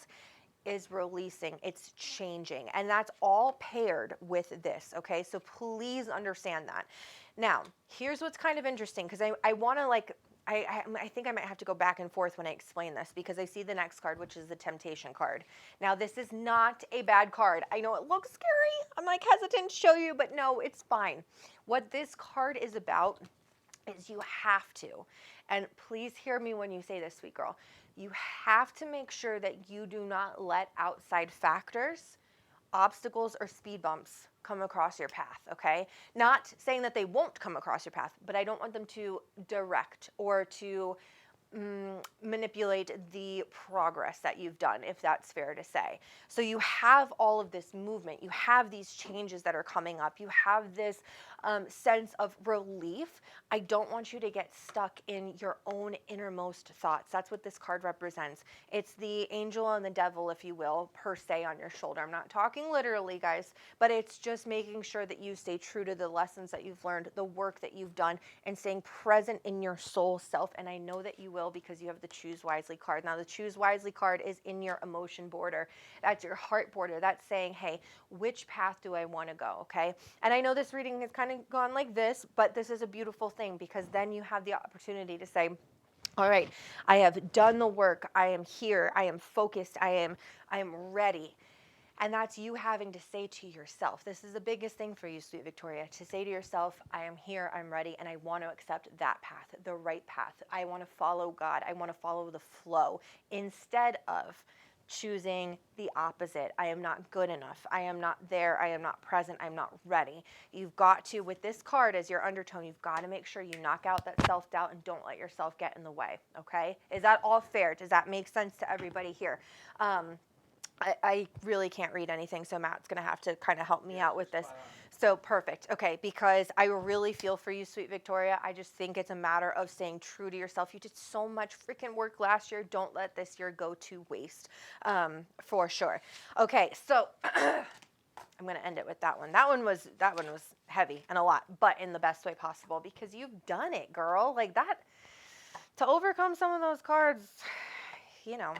is releasing, it's changing, and that's all paired with this, okay? So please understand that. Now, here's what's kind of interesting, because I want to I think I might have to go back and forth when I explain this, because I see the next card, which is the Temptation card. Now, this is not a bad card. I know it looks scary. I'm like hesitant to show you, but no, it's fine. What this card is about is you have to, and please hear me when you say this, sweet girl, you have to make sure that you do not let outside factors, obstacles, or speed bumps come across your path, okay? Not saying that they won't come across your path, but I don't want them to direct or to manipulate the progress that you've done, if that's fair to say. So you have all of this movement, you have these changes that are coming up, you have this sense of relief. I don't want you to get stuck in your own innermost thoughts. That's what this card represents. It's the angel and the devil, if you will, per se on your shoulder. I'm not talking literally, guys, but it's just making sure that you stay true to the lessons that you've learned, the work that you've done, and staying present in your soul self. And I know that you will, because you have the Choose Wisely card. Now, the Choose Wisely card is in your emotion border. That's your heart border. That's saying, hey, which path do I want to go, okay? And I know this reading has kind of gone like this, but this is a beautiful thing, because then you have the opportunity to say, all right, I have done the work. I am here. I am focused. I am ready. And that's you having to say to yourself, this is the biggest thing for you, sweet Victoria, to say to yourself, I am here, I'm ready, and I want to accept that path, the right path. I want to follow God. I want to follow the flow, instead of choosing the opposite. I am not good enough. I am not there. I am not present. I'm not ready. You've got to, with this card as your undertone, you've got to make sure you knock out that self-doubt and don't let yourself get in the way, okay? Is that all fair? Does that make sense to everybody here? I really can't read anything, so Matt's going to have to kind of help me out with this. So perfect. Okay, because I really feel for you, sweet Victoria. I just think it's a matter of staying true to yourself. You did so much freaking work last year. Don't let this year go to waste, for sure. Okay, so I'm going to end it with that one. That one was heavy and a lot, but in the best way possible, because you've done it, girl. Like that, to overcome some of those cards, you know,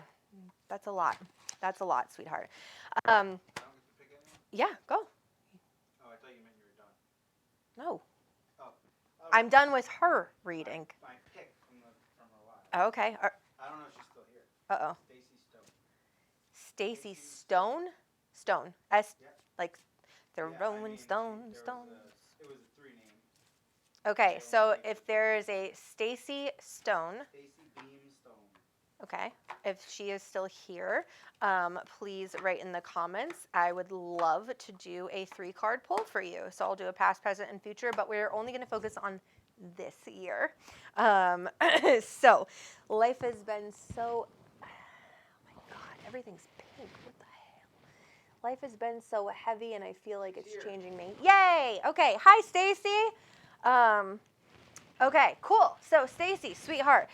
that's a lot. That's a lot, sweetheart. Yeah, go. Oh, I thought you meant you were done. No. Oh. I'm done with her reading. My pick from her live. Okay. I don't know if she's still here. Uh-oh. Stacy Stone. Stacy Stone? Stone. S, Yep. like the Yeah, Rolling Stone. It was a 3-name. Okay, so if there is a Stacy Stone. Stacy Beam Stone. Okay. If she is still here, please write in the comments. I would love to do a 3-card pull for you. So I'll do a past, present, and future, but we're only going to focus on this year. So life has been so, oh my God, everything's pink. What the hell? Life has been so heavy, and I feel like it's changing me. Yay! Okay. Hi, Stacy. Okay, cool. So Stacy, sweetheart,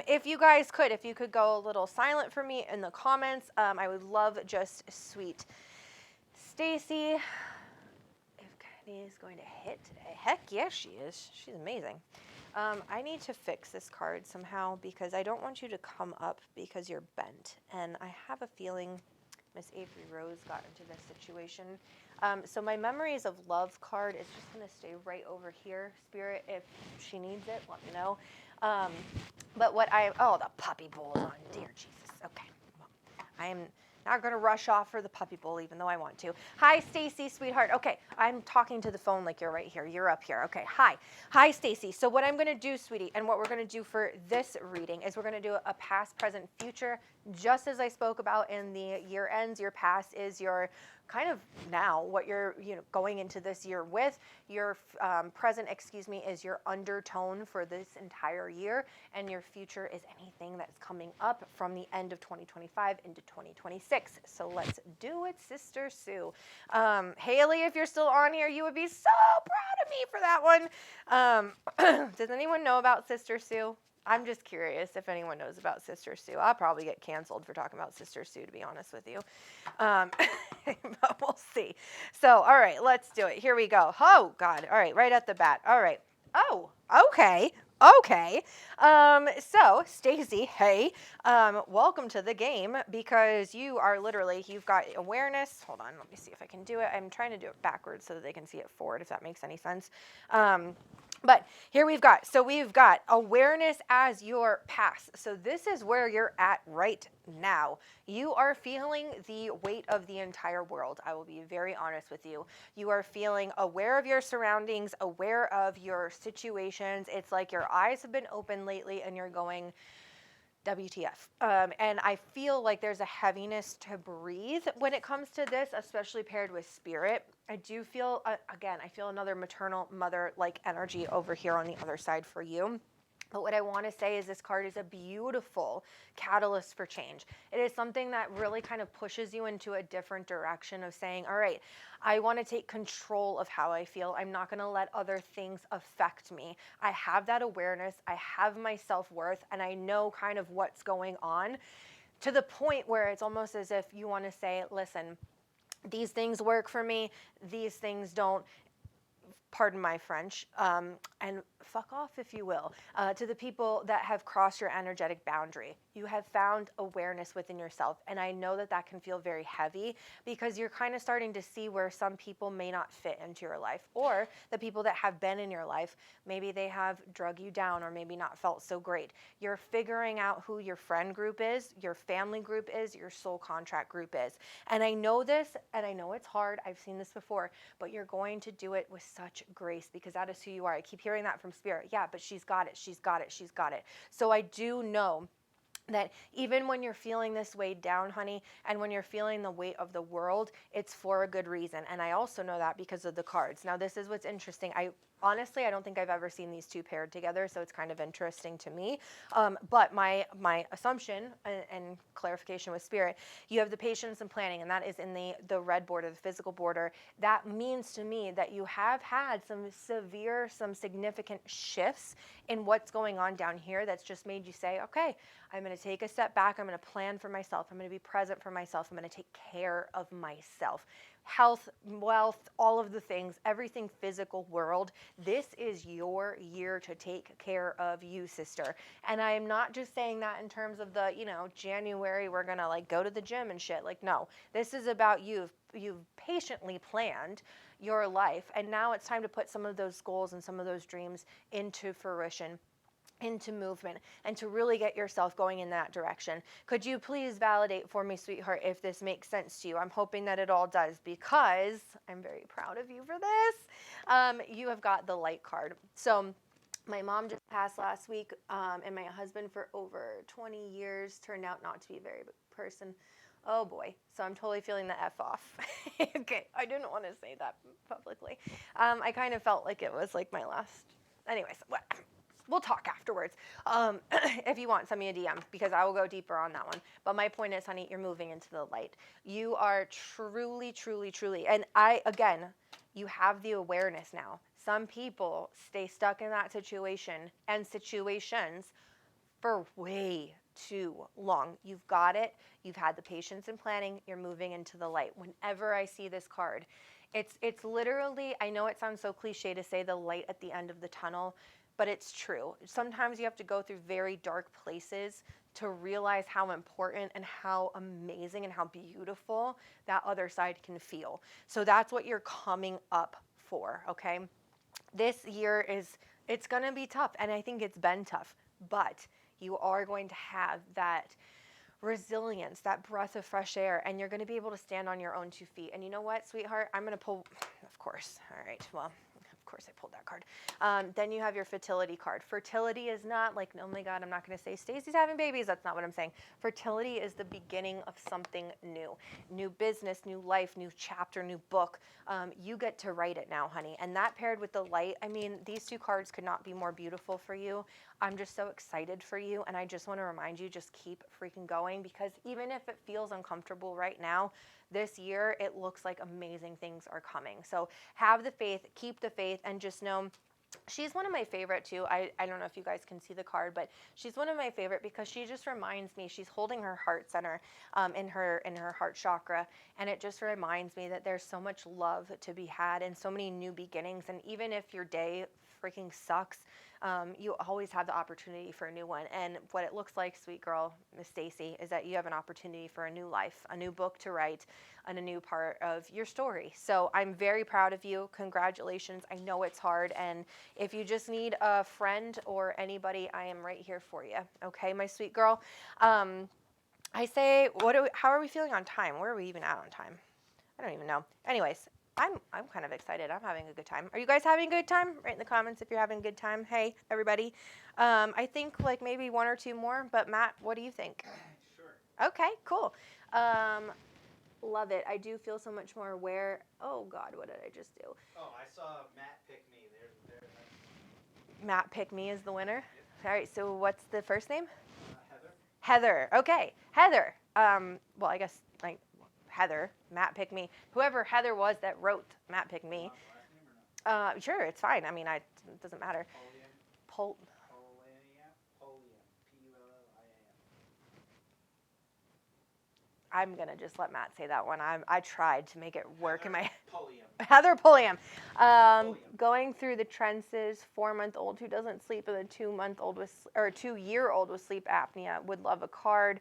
if you could go a little silent for me in the comments, I would love just sweet Stacy. If Kenny is going to hit today, heck yes, she is. She's amazing. I need to fix this card somehow because I don't want you to come up because you're bent, and I have a feeling Miss Avery Rose got into this situation. So my Memories of Love card is just going to stay right over here. Spirit, if she needs it, let me know. But the puppy bowl is on. Dear Jesus. Okay. Well, I am not going to rush off for the puppy bowl, even though I want to. Hi, Stacy, sweetheart. Okay, I'm talking to the phone like you're right here. You're up here. Okay, hi. Hi, Stacy. So what I'm going to do, sweetie, and what we're going to do for this reading is we're going to do a past, present, future, just as I spoke about in the year ends. Your past is your kind of now what you're going into this year with. Your present, is your undertone for this entire year, and your future is anything that's coming up from the end of 2025 into 2026. So let's do it, Sister Sue. Haley, if you're still on here, you would be so proud of me for that one. Does anyone know about Sister Sue? I'm just curious if anyone knows about Sister Sue. I'll probably get canceled for talking about Sister Sue, to be honest with you. But we'll see. So, all right, let's do it. Here we go. Oh, God. All right, right at the bat. All right. Oh, okay. Okay. So, Stacy, hey, welcome to the game because you've got awareness. Hold on, let me see if I can do it. I'm trying to do it backwards so that they can see it forward, if that makes any sense. But here we've got awareness as your past. So this is where you're at right now. You are feeling the weight of the entire world. I will be very honest with you. You are feeling aware of your surroundings, aware of your situations. It's like your eyes have been open lately and you're going, WTF. And I feel like there's a heaviness to breathe when it comes to this, especially paired with spirit. I do feel, I feel another maternal mother-like energy over here on the other side for you. But what I want to say is this card is a beautiful catalyst for change. It is something that really kind of pushes you into a different direction of saying, all right, I want to take control of how I feel. I'm not going to let other things affect me. I have that awareness. I have my self-worth, and I know kind of what's going on, to the point where it's almost as if you want to say, listen, these things work for me. These things don't. Pardon my French, and fuck off, if you will, to the people that have crossed your energetic boundary. You have found awareness within yourself, and I know that that can feel very heavy because you're kind of starting to see where some people may not fit into your life, or the people that have been in your life, maybe they have drug you down or maybe not felt so great. You're figuring out who your friend group is, your family group is, your soul contract group is. And I know this, and I know it's hard. I've seen this before, but you're going to do it with such grace because that is who you are. I keep hearing that from Spirit. Yeah, but she's got it. She's got it. She's got it. So I do know that even when you're feeling this weighed down, honey, and when you're feeling the weight of the world, it's for a good reason. And I also know that because of the cards. Now, this is what's interesting. Honestly, I don't think I've ever seen these two paired together, so it's kind of interesting to me. But my assumption and clarification with Spirit, you have the patience and planning, and that is in the red border, the physical border. That means to me that you have had some significant shifts in what's going on down here that's just made you say, okay, I'm going to take a step back. I'm going to plan for myself. I'm going to be present for myself. I'm going to take care of myself. Health, wealth, all of the things, everything physical world. This is your year to take care of you, sister. And I am not just saying that in terms of the, January, we're going to like go to the gym and shit. Like, no, this is about you you've patiently planned your life, and now it's time to put some of those goals and some of those dreams into fruition, into movement, and to really get yourself going in that direction. Could you please validate for me, sweetheart, if this makes sense to you? I'm hoping that it all does, because I'm very proud of you for this. You have got the light card. So my mom just passed last week, and my husband for over 20 years turned out not to be a very good person. Oh boy, so I'm totally feeling the F off. Okay, I didn't want to say that publicly. I kind of felt like it was like my last, anyways, we'll talk afterwards. If you want, send me a DM, because I will go deeper on that one. But my point is, honey, you're moving into the light. You are truly, truly, truly, and again, you have the awareness now. Some people stay stuck in that situation and situations for way too long. You've got it. You've had the patience and planning. You're moving into the light. Whenever I see this card, it's literally, I know it sounds so cliche to say the light at the end of the tunnel, but it's true. Sometimes you have to go through very dark places to realize how important and how amazing and how beautiful that other side can feel. So that's what you're coming up for, okay? This year it's going to be tough, and I think it's been tough, but you are going to have that resilience, that breath of fresh air, and you're going to be able to stand on your own 2 feet. And you know what, sweetheart? I'm going to pull, of course. All right, well, of course I pulled that card. Then you have your fertility card. Fertility is not like, oh my God, I'm not going to say Stacy's having babies. That's not what I'm saying. Fertility is the beginning of something new. New business, new life, new chapter, new book. You get to write it now, honey. And that paired with the light, I mean, these 2 cards could not be more beautiful for you. I'm just so excited for you. And I just want to remind you, just keep freaking going, because even if it feels uncomfortable right now, this year, it looks like amazing things are coming. So have the faith, keep the faith, and just know she's one of my favorite too. I don't know if you guys can see the card, but she's one of my favorite because she just reminds me, she's holding her heart center in her heart chakra, and it just reminds me that there's so much love to be had and so many new beginnings. And even if your day freaking sucks, you always have the opportunity for a new one. And what it looks like, sweet girl, Miss Stacy, is that you have an opportunity for a new life, a new book to write, and a new part of your story. So I'm very proud of you. Congratulations. I know it's hard. And if you just need a friend or anybody, I am right here for you. Okay, my sweet girl. I say, how are we feeling on time? Where are we even at on time? I don't even know. Anyways, I'm kind of excited. I'm having a good time. Are you guys having a good time? Write in the comments if you're having a good time. Hey, everybody. I think like maybe 1 or 2 more, but Matt, what do you think? Sure. Okay, cool. Love it. I do feel so much more aware. Oh God, what did I just do? Oh, I saw Matt pick me. There. Matt pick me as the winner. Yep. All right, so what's the first name? Heather. Heather. Okay, Heather. Well, I guess like Heather. Matt pick me. Whoever Heather was that wrote Matt pick me. Last name or no? Sure, it's fine. I mean, it doesn't matter. Poliam. Pol. Poliam. P-U-L-L-I-A-M. I'm gonna just let Matt say that one. I tried to make it work in my Poliam. Heather Pulliam. Going through the trenches, 4-month-old who doesn't sleep, and a 2-year-old with sleep apnea. Would love a card.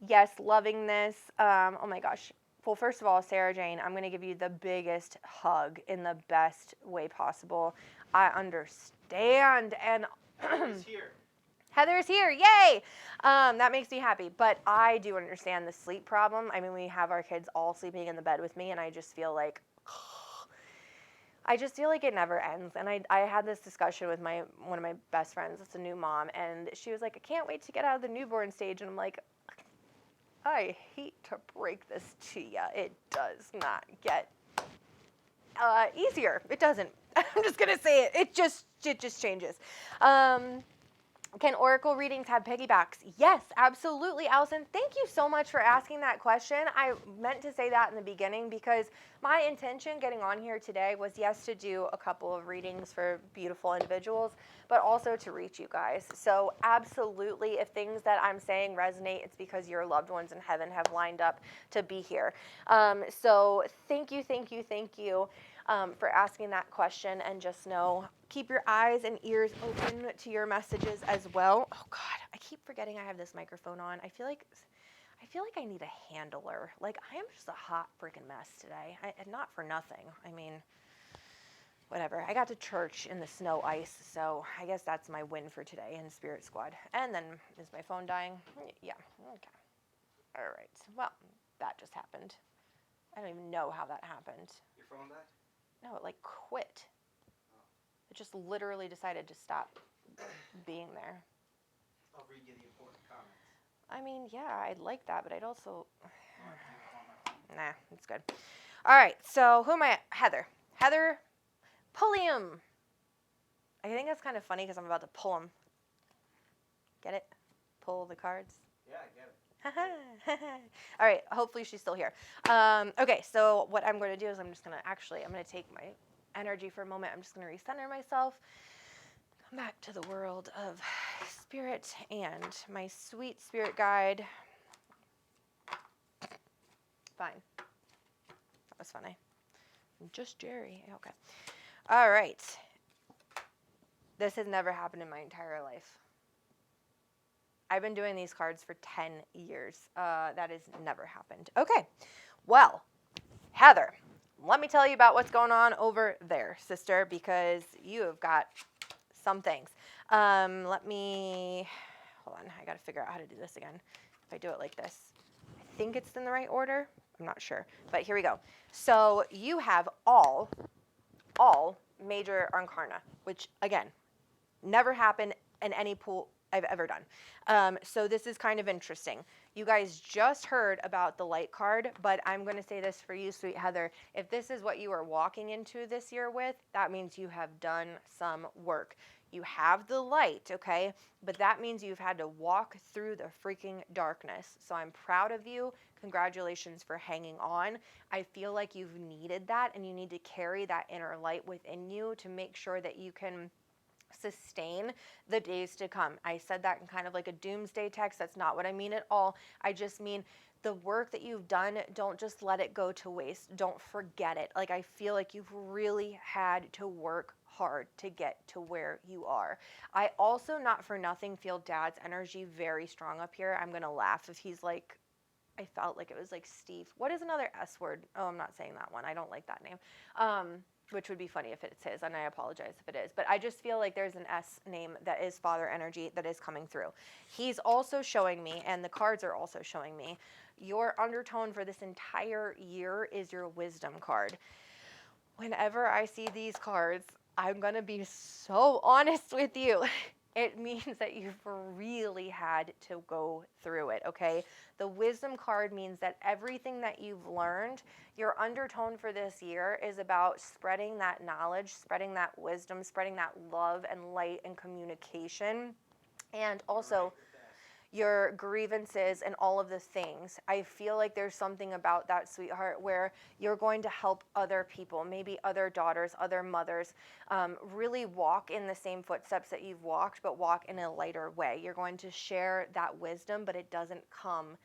Yes, loving this. Oh my gosh. Well, first of all, Sarah Jane, I'm gonna give you the biggest hug in the best way possible. I understand, and Heather's here. Heather's here, yay! That makes me happy, but I do understand the sleep problem. I mean, we have our kids all sleeping in the bed with me, and I just feel like it never ends. And I had this discussion with one of my best friends. It's a new mom, and she was like, I can't wait to get out of the newborn stage. And I'm like, I hate to break this to you. It does not get easier. It doesn't. I'm just gonna say it. It just changes. Can oracle readings have piggybacks? Yes, absolutely, Allison. Thank you so much for asking that question. I meant to say that in the beginning because my intention getting on here today was, yes, to do a couple of readings for beautiful individuals, but also to reach you guys. So absolutely, if things that I'm saying resonate, it's because your loved ones in heaven have lined up to be here. So thank you for asking that question, and just know, keep your eyes and ears open to your messages as well. Oh God, I keep forgetting I have this microphone on. I feel like I feel like I need a handler. Like, I am just a hot freaking mess today. And not for nothing. I mean, whatever. I got to church in the snow ice, so I guess that's my win for today in Spirit Squad. And then, is my phone dying? Yeah, okay. All right. Well, that just happened. I don't even know how that happened. Your phone died? No, it like quit. It just literally decided to stop being there. I'll read you the important comments. I mean, yeah, I'd like that, but I'd also... Oh, I do want my phone. Nah, it's good. All right, so who am I at? Heather. Heather Pulliam. I think that's kind of funny because I'm about to pull them. Get it? Pull the cards. Yeah, I get it. All right, hopefully she's still here. Okay, so what I'm going to do is I'm going to take my energy for a moment. I'm just going to recenter myself, come back to the world of spirit and my sweet spirit guide. Fine. That was funny. Just Jerry. Okay. All right. This has never happened in my entire life. I've been doing these cards for 10 years. That has never happened. Okay. Well, Heather, let me tell you about what's going on over there, sister, because you have got some things. Let me, hold on. I got to figure out how to do this again. If I do it like this. I think it's in the right order. I'm not sure. But here we go. So you have all major arcana, which, again, never happened in any pool I've ever done. So this is kind of interesting. You guys just heard about the light card, but I'm going to say this for you, sweet Heather. If this is what you are walking into this year with, that means you have done some work. You have the light, okay? But that means you've had to walk through the freaking darkness. So I'm proud of you. Congratulations for hanging on. I feel like you've needed that, and you need to carry that inner light within you to make sure that you can sustain the days to come. I said that in kind of like a doomsday text. That's not what I mean at all. I just mean the work that you've done, don't just let it go to waste. Don't forget it. Like, I feel like you've really had to work hard to get to where you are. I also, not for nothing, feel Dad's energy very strong up here. I'm going to laugh if he's like, I felt like it was like Steve. What is another S word? Oh, I'm not saying that one. I don't like that name. Which would be funny if it's his, and I apologize if it is. But I just feel like there's an S name that is father energy that is coming through. He's also showing me, and the cards are also showing me, your undertone for this entire year is your wisdom card. Whenever I see these cards, I'm going to be so honest with you. It means that you've really had to go through it, okay? The wisdom card means that everything that you've learned, your undertone for this year is about spreading that knowledge, spreading that wisdom, spreading that love and light and communication, and also your grievances and all of the things. I feel like there's something about that, sweetheart, where you're going to help other people, maybe other daughters, other mothers, really walk in the same footsteps that you've walked, but walk in a lighter way. You're going to share that wisdom, but it doesn't come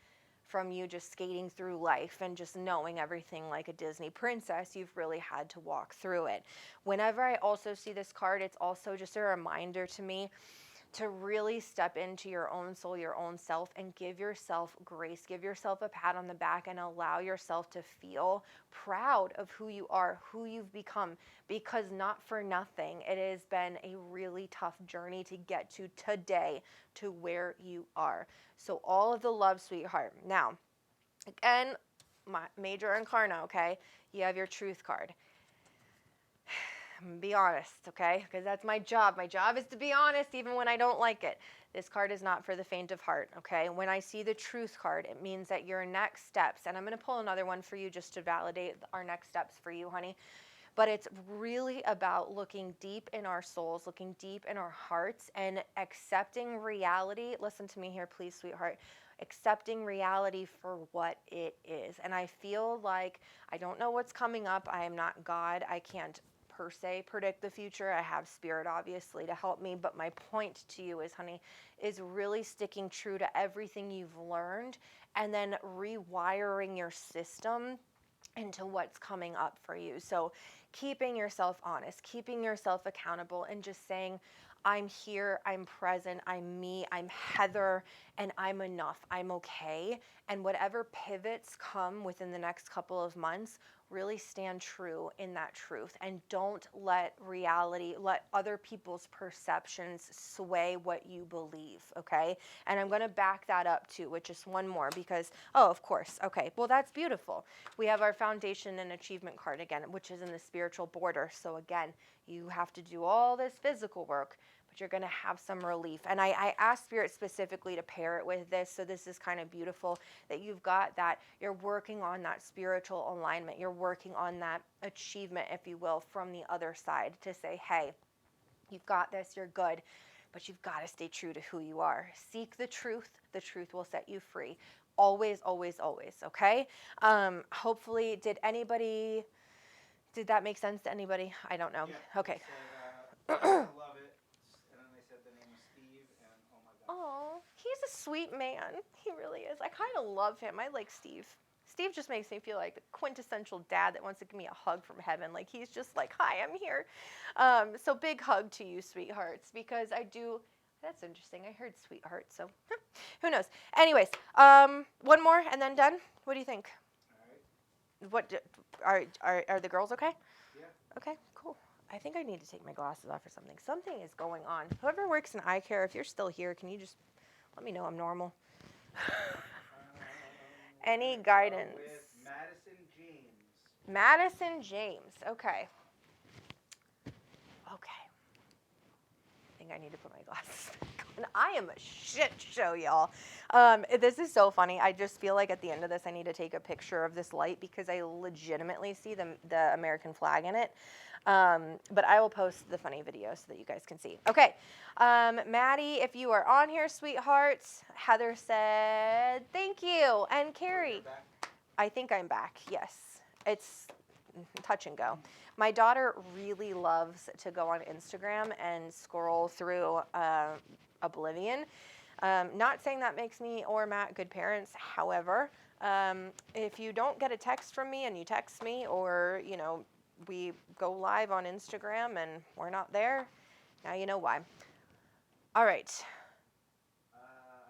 from you just skating through life and just knowing everything like a Disney princess. You've really had to walk through it. Whenever I also see this card, it's also just a reminder to me to really step into your own soul, your own self, and give yourself grace. Give yourself a pat on the back and allow yourself to feel proud of who you are, who you've become, because not for nothing, it has been a really tough journey to get to today, to where you are. So all of the love, sweetheart. Now, again, my major arcana, okay? You have your truth card. Be honest, okay? Because that's my job. My job is to be honest even when I don't like it. This card is not for the faint of heart, okay? When I see the truth card, it means that your next steps, and I'm going to pull another one for you just to validate our next steps for you, honey. But it's really about looking deep in our souls, looking deep in our hearts, and accepting reality. Listen to me here, please, sweetheart. Accepting reality for what it is. And I feel like I don't know what's coming up. I am not God. I can't per se predict the future. I have spirit obviously to help me, but my point to you is, honey, is really sticking true to everything you've learned and then rewiring your system into what's coming up for you. So keeping yourself honest, keeping yourself accountable, and just saying, I'm here, I'm present, I'm me, I'm Heather, and I'm enough, I'm okay. And whatever pivots come within the next couple of months, really stand true in that truth, and don't let reality, let other people's perceptions sway what you believe, okay? And I'm going to back that up too with just one more, because, oh, of course, okay, well, that's beautiful. We have our foundation and achievement card again, which is in the spiritual border. So again, you have to do all this physical work, but you're going to have some relief. And I asked Spirit specifically to pair it with this. So this is kind of beautiful that you've got that. You're working on that spiritual alignment. You're working on that achievement, if you will, from the other side, to say, hey, you've got this, you're good, but you've got to stay true to who you are. Seek the truth. The truth will set you free. Always, always, always, okay? Hopefully, did that make sense to anybody? I don't know. Yeah, Okay. Said, I love it. And then they said the name was Steve, and oh my gosh. Oh, he's a sweet man. He really is. I kind of love him. I like Steve. Steve just makes me feel like the quintessential dad that wants to give me a hug from heaven. Like, he's just like, hi, I'm here. So big hug to you, sweethearts, because I do. That's interesting. I heard sweetheart, so who knows? Anyways, one more and then done. What do you think? All right. What are the girls okay? Yeah. Okay, cool. I think I need to take my glasses off or something. Something is going on. Whoever works in eye care, if you're still here, can you just let me know I'm normal? Any guidance? With Madison James. Madison James. Okay. Okay. I think I need to put my glasses back on. I am a shit show, y'all. This is so funny. I just feel like at the end of this, I need to take a picture of this light because I legitimately see the American flag in it. But I will post the funny video so that you guys can see. Okay. Maddie, if you are on here, sweethearts, Heather said, thank you. And Carrie, I think I'm back. Yes. It's touch and go. My daughter really loves to go on Instagram and scroll through Oblivion. Not saying that makes me or Matt good parents. However, if you don't get a text from me and you text me, or, you know, we go live on Instagram and we're not there, now you know why. All right. I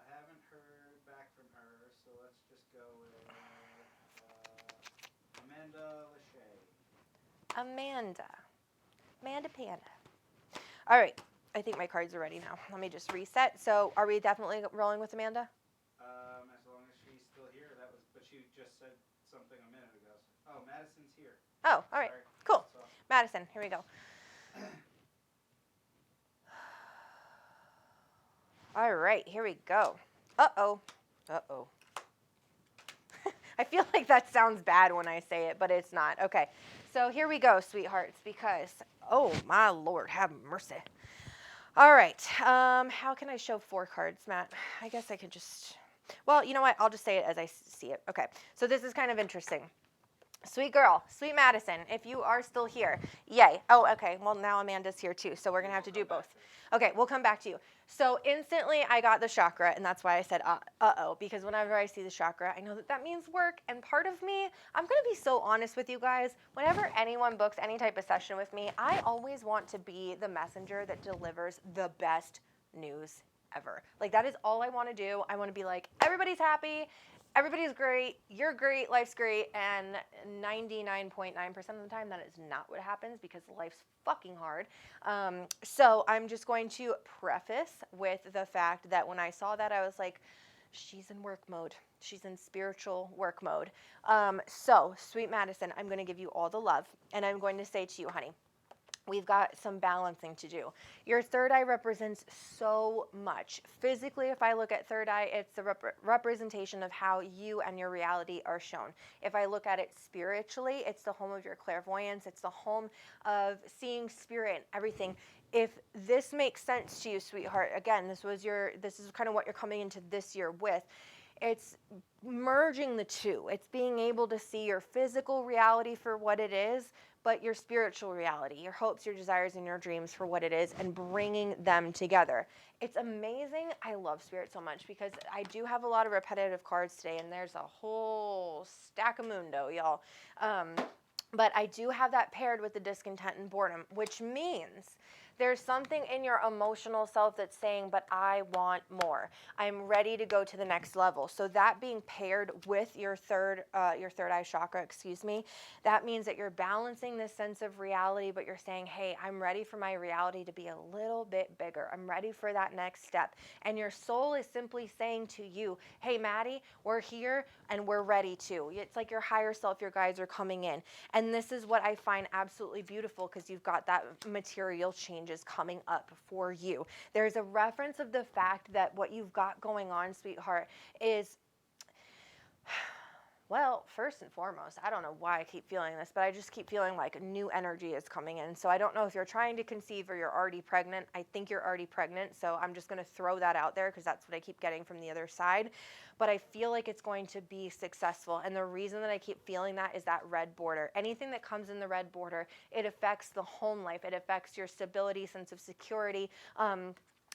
haven't heard back from her, so let's just go with Amanda Lachey. Amanda Panda. All right. I think my cards are ready now. Let me just reset. So are we definitely rolling with Amanda? As long as she's still here, but she just said something a minute ago. Oh, Madison's here. Oh, all right. Sorry. Cool. Madison, here we go. All right, here we go. Uh-oh. Uh-oh. I feel like that sounds bad when I say it, but it's not. Okay, so here we go, sweethearts, because, oh, my Lord, have mercy. All right, how can I show 4 cards, Matt? I guess I could just, well, you know what? I'll just say it as I see it. Okay, so this is kind of interesting. Sweet girl, sweet Madison, if you are still here, yay. Oh, okay, well, now Amanda's here too, so we're going to have to do both. Okay, we'll come back to you. So instantly I got the chakra, and that's why I said uh-oh, because whenever I see the chakra, I know that that means work, and part of me, I'm going to be so honest with you guys, whenever anyone books any type of session with me, I always want to be the messenger that delivers the best news ever. Like, that is all I want to do. I want to be like, everybody's happy, everybody's great, you're great, life's great, and 99.9% of the time that is not what happens because life's fucking hard. So I'm just going to preface with the fact that when I saw that, I was like, she's in work mode. She's in spiritual work mode. So, sweet Madison, I'm going to give you all the love, and I'm going to say to you, honey, we've got some balancing to do. Your third eye represents so much. Physically, if I look at third eye, it's the representation of how you and your reality are shown. If I look at it spiritually, it's the home of your clairvoyance. It's the home of seeing spirit and everything. If this makes sense to you, sweetheart, again, this is kind of what you're coming into this year with. It's merging the two. It's being able to see your physical reality for what it is, but your spiritual reality, your hopes, your desires, and your dreams for what it is, and bringing them together. It's amazing. I love Spirit so much because I do have a lot of repetitive cards today, and there's a whole stack of mundo, y'all. But I do have that paired with the discontent and boredom, which means there's something in your emotional self that's saying, but I want more. I'm ready to go to the next level. So that being paired with your third eye chakra, that means that you're balancing this sense of reality, but you're saying, hey, I'm ready for my reality to be a little bit bigger. I'm ready for that next step. And your soul is simply saying to you, hey, Maddie, we're here and we're ready to. It's like your higher self, your guides are coming in. And this is what I find absolutely beautiful because you've got that material changes coming up for you. There's a reference of the fact that what you've got going on, sweetheart, is, well, first and foremost, I don't know why I keep feeling this, but I just keep feeling like new energy is coming in. So I don't know if you're trying to conceive or you're already pregnant. I think you're already pregnant, so I'm just going to throw that out there because that's what I keep getting from the other side. But I feel like it's going to be successful. And the reason that I keep feeling that is that red border. Anything that comes in the red border, it affects the home life. It affects your stability, sense of security.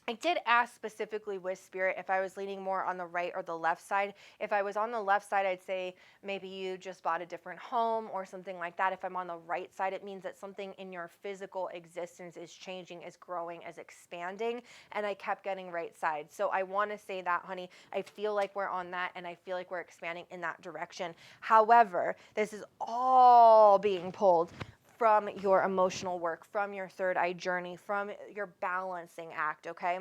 I did ask specifically with Spirit if I was leaning more on the right or the left side. If I was on the left side, I'd say maybe you just bought a different home or something like that. If I'm on the right side, it means that something in your physical existence is changing, is growing, is expanding. And I kept getting right side. So I want to say that, honey, I feel like we're on that and I feel like we're expanding in that direction. However, this is all being pulled from your emotional work, from your third eye journey, from your balancing act, okay?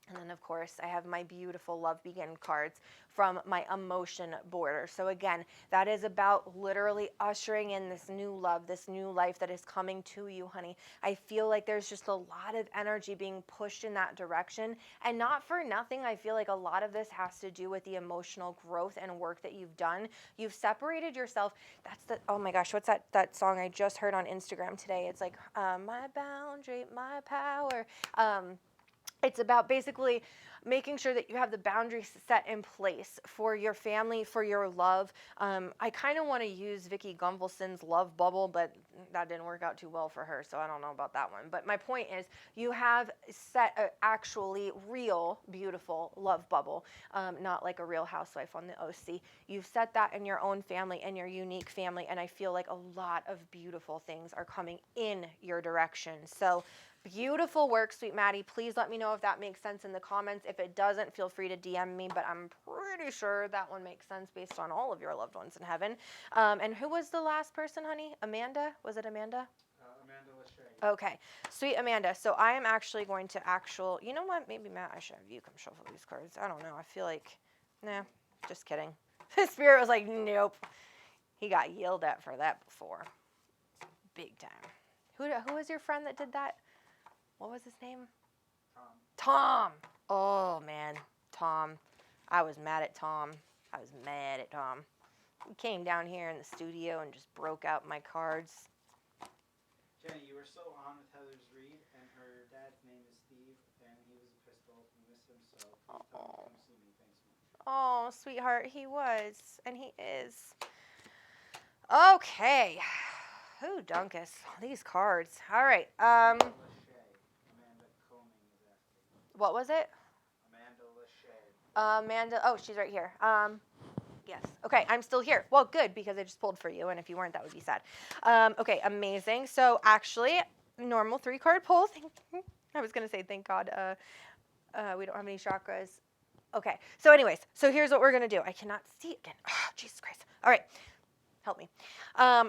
And then, of course, I have my beautiful Love Begin cards from my emotion border. So again, that is about literally ushering in this new love, this new life that is coming to you, honey. I feel like there's just a lot of energy being pushed in that direction. And not for nothing, I feel like a lot of this has to do with the emotional growth and work that you've done. You've separated yourself. That's the, oh my gosh, what's that song I just heard on Instagram today? It's like, my boundary, my power. It's about basically making sure that you have the boundaries set in place for your family, for your love. I kind of want to use Vicki Gunvalson's love bubble, but that didn't work out too well for her, so I don't know about that one. But my point is, you have set an actually real, beautiful love bubble, not like a Real Housewife on the OC. You've set that in your own family and your unique family, and I feel like a lot of beautiful things are coming in your direction. So beautiful work, sweet Maddie. Please let me know if that makes sense in the comments. If it doesn't, feel free to DM me, but I'm pretty sure that one makes sense based on all of your loved ones in heaven. And who was the last person, honey? Amanda? Was it Amanda? Amanda Lachey. Okay. Sweet Amanda. So I am actually going to you know what? Maybe, Matt, I should have you come shuffle these cards. I don't know. I feel like, nah, just kidding. The Spirit was like, nope. He got yelled at for that before. Big time. Who was your friend that did that? What was his name? Tom. Oh, man. Tom. I was mad at Tom. He came down here in the studio and just broke out my cards. Jennie, you were so on with Heather's read, and her dad's name is Steve, and he was a crystal. We miss him, so please tell him to come see me. Thanks so much. Oh, sweetheart, he was, and he is. Okay. Who Dunkus? These cards. All right. Amanda Coning is asking. What was it? Amanda Lachey. Amanda. Oh, she's right here. Yes. Okay, I'm still here. Well, good, because I just pulled for you, and if you weren't, that would be sad. Okay, amazing. So actually, normal 3-card pull. I was going to say, thank God we don't have any chakras. Okay, so anyways, so here's what we're going to do. I cannot see again. Oh, Jesus Christ. All right. Help me.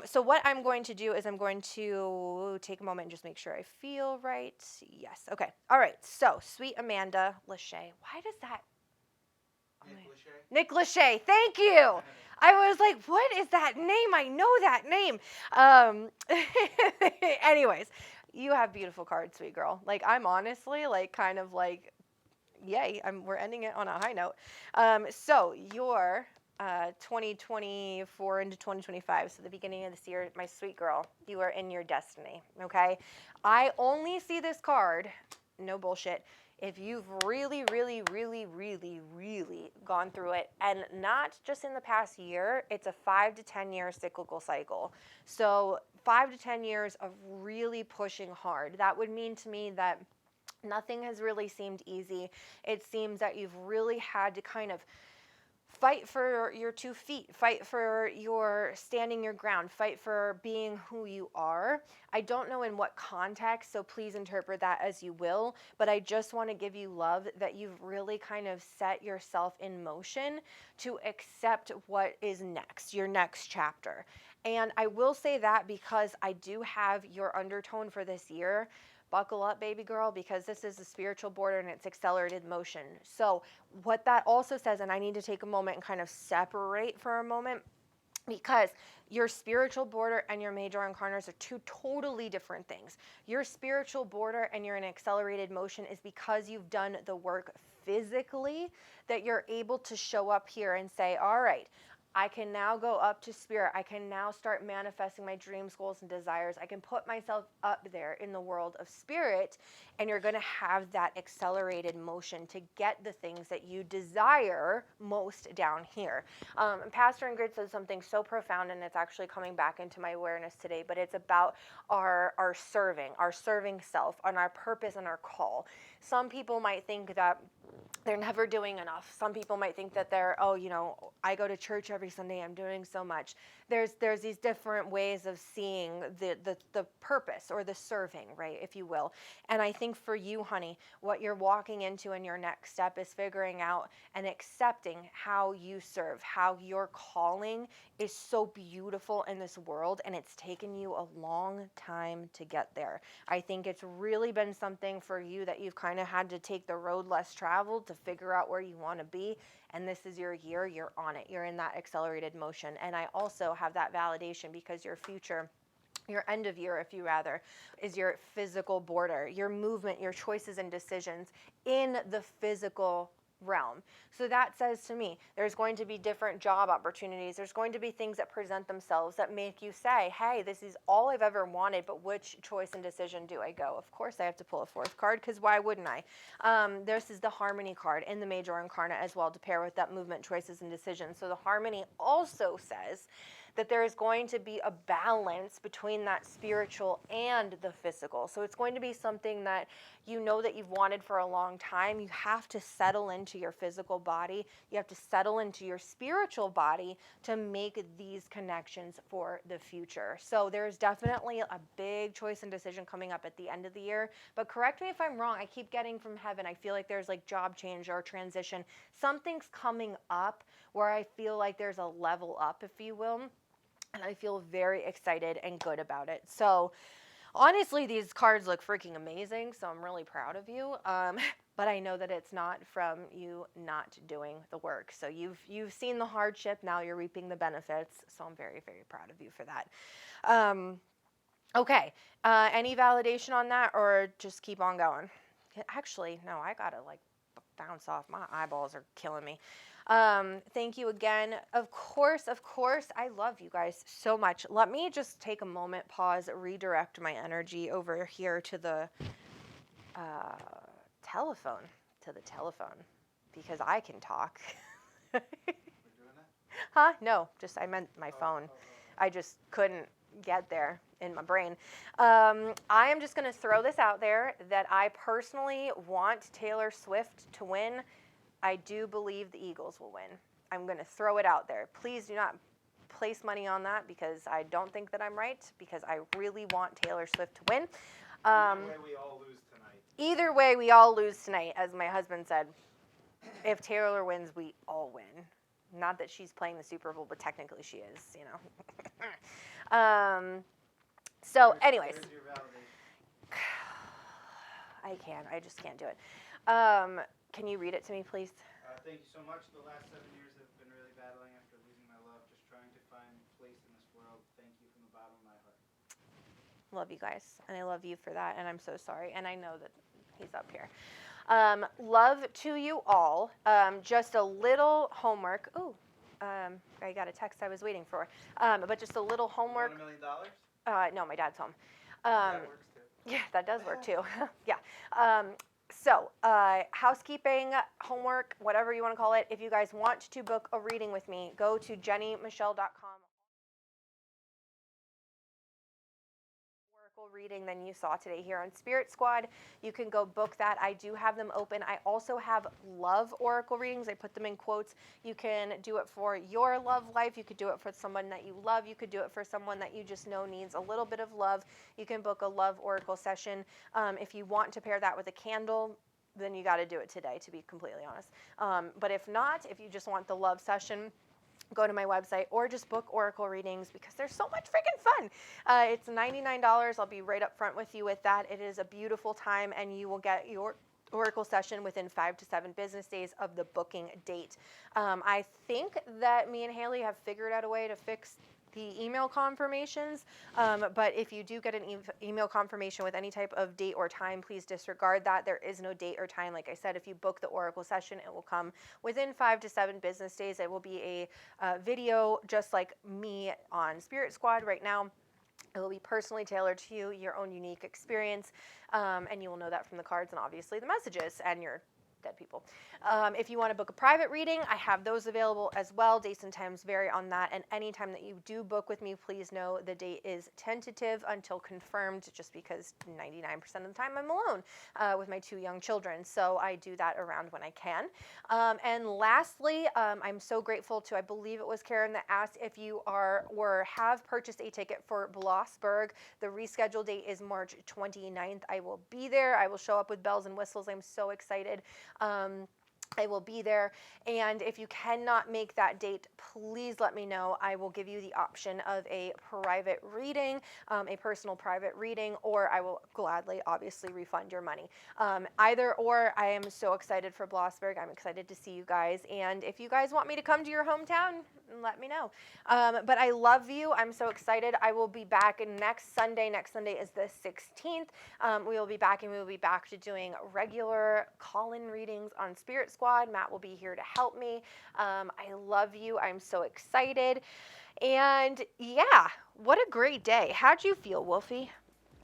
So what I'm going to do is I'm going to take a moment and just make sure I feel right. Yes. Okay. All right. So, sweet Amanda Lachey. Why does that? Nick Lachey. Thank you. I was like, what is that name? I know that name. Anyways, you have beautiful cards, sweet girl. Like, I'm honestly like kind of like, yay. We're ending it on a high note. So your 2024 into 2025, so the beginning of this year, my sweet girl, you are in your destiny, okay? I only see this card no bullshit, if you've really, really, really, really, really gone through it, and not just in the past year, it's a 5 to 10 year cyclical cycle. So 5 to 10 years of really pushing hard. That would mean to me that nothing has really seemed easy. It seems that you've really had to kind of fight for your 2 feet, fight for your standing your ground, fight for being who you are. I don't know in what context, so please interpret that as you will, but I just want to give you love that you've really kind of set yourself in motion to accept what is next, your next chapter. And I will say that because I do have your undertone for this year. Buckle up, baby girl, because this is the spiritual border and it's accelerated motion. So what that also says, and I need to take a moment and kind of separate for a moment, because your spiritual border and your major incarnate are 2 totally different things. Your spiritual border and you're in accelerated motion is because you've done the work physically, that you're able to show up here and say, all right, I can now go up to spirit. I can now start manifesting my dreams, goals, and desires. I can put myself up there in the world of spirit, and you're going to have that accelerated motion to get the things that you desire most down here. Pastor Ingrid said something so profound, and it's actually coming back into my awareness today, but it's about our serving self, on our purpose and our call. Some people might think that they're never doing enough. Some people might think that they're, I go to church every Sunday, I'm doing so much. There's these different ways of seeing the purpose or the serving, right, if you will. And I think for you, honey, what you're walking into in your next step is figuring out and accepting how you serve, how your calling is so beautiful in this world, and it's taken you a long time to get there. I think it's really been something for you that you've kind of had to take the road less traveled to figure out where you want to be, and this is your year. You're on it. You're in that accelerated motion. And I also have that validation because your future, your end of year, if you rather, is your physical border, your movement, your choices and decisions in the physical realm. So that says to me, there's going to be different job opportunities. There's going to be things that present themselves that make you say, hey, this is all I've ever wanted, but which choice and decision do I go? Of course, I have to pull a 4th card, because why wouldn't I? This is the harmony card in the major incarnate as well, to pair with that movement, choices, and decisions. So the harmony also says that there is going to be a balance between that spiritual and the physical. So it's going to be something that you know that you've wanted for a long time. You have to settle into your physical body. You have to settle into your spiritual body to make these connections for the future. So there's definitely a big choice and decision coming up at the end of the year. But correct me if I'm wrong. I keep getting from heaven, I feel like there's like job change or transition. Something's coming up where I feel like there's a level up, if you will. And I feel very excited and good about it. So honestly, these cards look freaking amazing. So I'm really proud of you. But I know that it's not from you not doing the work. So you've seen the hardship. Now you're reaping the benefits. So I'm very, very proud of you for that. Okay. Any validation on that, or just keep on going? Actually, no, I got to like bounce off. My eyeballs are killing me. Thank you again. Of course, I love you guys so much. Let me just take a moment, pause, redirect my energy over here to the telephone, because I can talk. We're doing that? Huh? No, I meant my phone. I just couldn't get there in my brain. I am just going to throw this out there that I personally want Taylor Swift to win. I do believe the Eagles will win. I'm going to throw it out there. Please do not place money on that, because I don't think that I'm right, because I really want Taylor Swift to win. Either way, we all lose tonight. Either way, we all lose tonight, as my husband said. If Taylor wins, we all win. Not that she's playing the Super Bowl, but technically she is, you know. So anyways. Where's your validation? I just can't do it. Can you read it to me, please? Thank you so much. The last 7 years have been really battling after losing my love, just trying to find place in this world. Thank you from the bottom of my heart. Love you guys, and I love you for that, and I'm so sorry, and I know that he's up here. Love to you all. Just a little homework. Ooh, I got a text I was waiting for. But just a little homework. $1 million? No, my dad's home. That works too. Yeah, that does work too. Yeah. So, housekeeping, homework, whatever you want to call it. If you guys want to book a reading with me, go to jenniemichelle.com. Oracle reading than you saw today here on Spirit Squad. You can go book that. I do have them open. I also have love oracle readings. I put them in quotes. You can do it for your love life. You could do it for someone that you love. You could do it for someone that you just know needs a little bit of love. You can book a love oracle session. If you want to pair that with a candle, then you got to do it today, to be completely honest. But if not, if you just want the love session, go to my website or just book oracle readings because they're so much freaking fun. It's $99. I'll be right up front with you with that. It is a beautiful time, and you will get your oracle session within 5 to 7 business days of the booking date. I think that me and Haley have figured out a way to fix the email confirmations, but if you do get an email confirmation with any type of date or time, please disregard that. There is no date or time. Like I said, if you book the oracle session, it will come within 5 to 7 business days. It will be a video just like me on Spirit Squad right now. It will be personally tailored to you, your own unique experience, and you will know that from the cards and obviously the messages and your dead people. If you want to book a private reading, I have those available as well. Dates and times vary on that, and anytime that you do book with me, please know the date is tentative until confirmed, just because 99% of the time I'm alone with my 2 young children, so I do that around when I can. And lastly, I'm so grateful to, I believe it was Karen that asked if you are or have purchased a ticket for Blossburg. The rescheduled date is March 29th. I will be there. I will show up with bells and whistles. I'm so excited. I will be there, and if you cannot make that date, please let me know. I will give you the option of a private reading, a personal private reading, or I will gladly, obviously, refund your money. Either or. I am so excited for Blossburg. I'm excited to see you guys, and if you guys want me to come to your hometown, let me know. But I love you. I'm so excited. I will be back next Sunday. Next Sunday is the 16th. We will be back, and we will be back to doing regular call-in readings on Spirit Squad. Matt will be here to help me. I love you. I'm so excited. And yeah, what a great day. How'd you feel, Wolfie?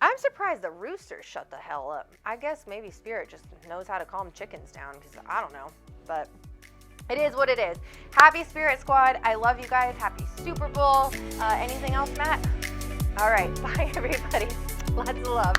I'm surprised the roosters shut the hell up. I guess maybe Spirit just knows how to calm chickens down, because I don't know. But it is what it is. Happy Spirit Squad. I love you guys. Happy Super Bowl. Anything else, Matt? All right. Bye, everybody. Lots of love.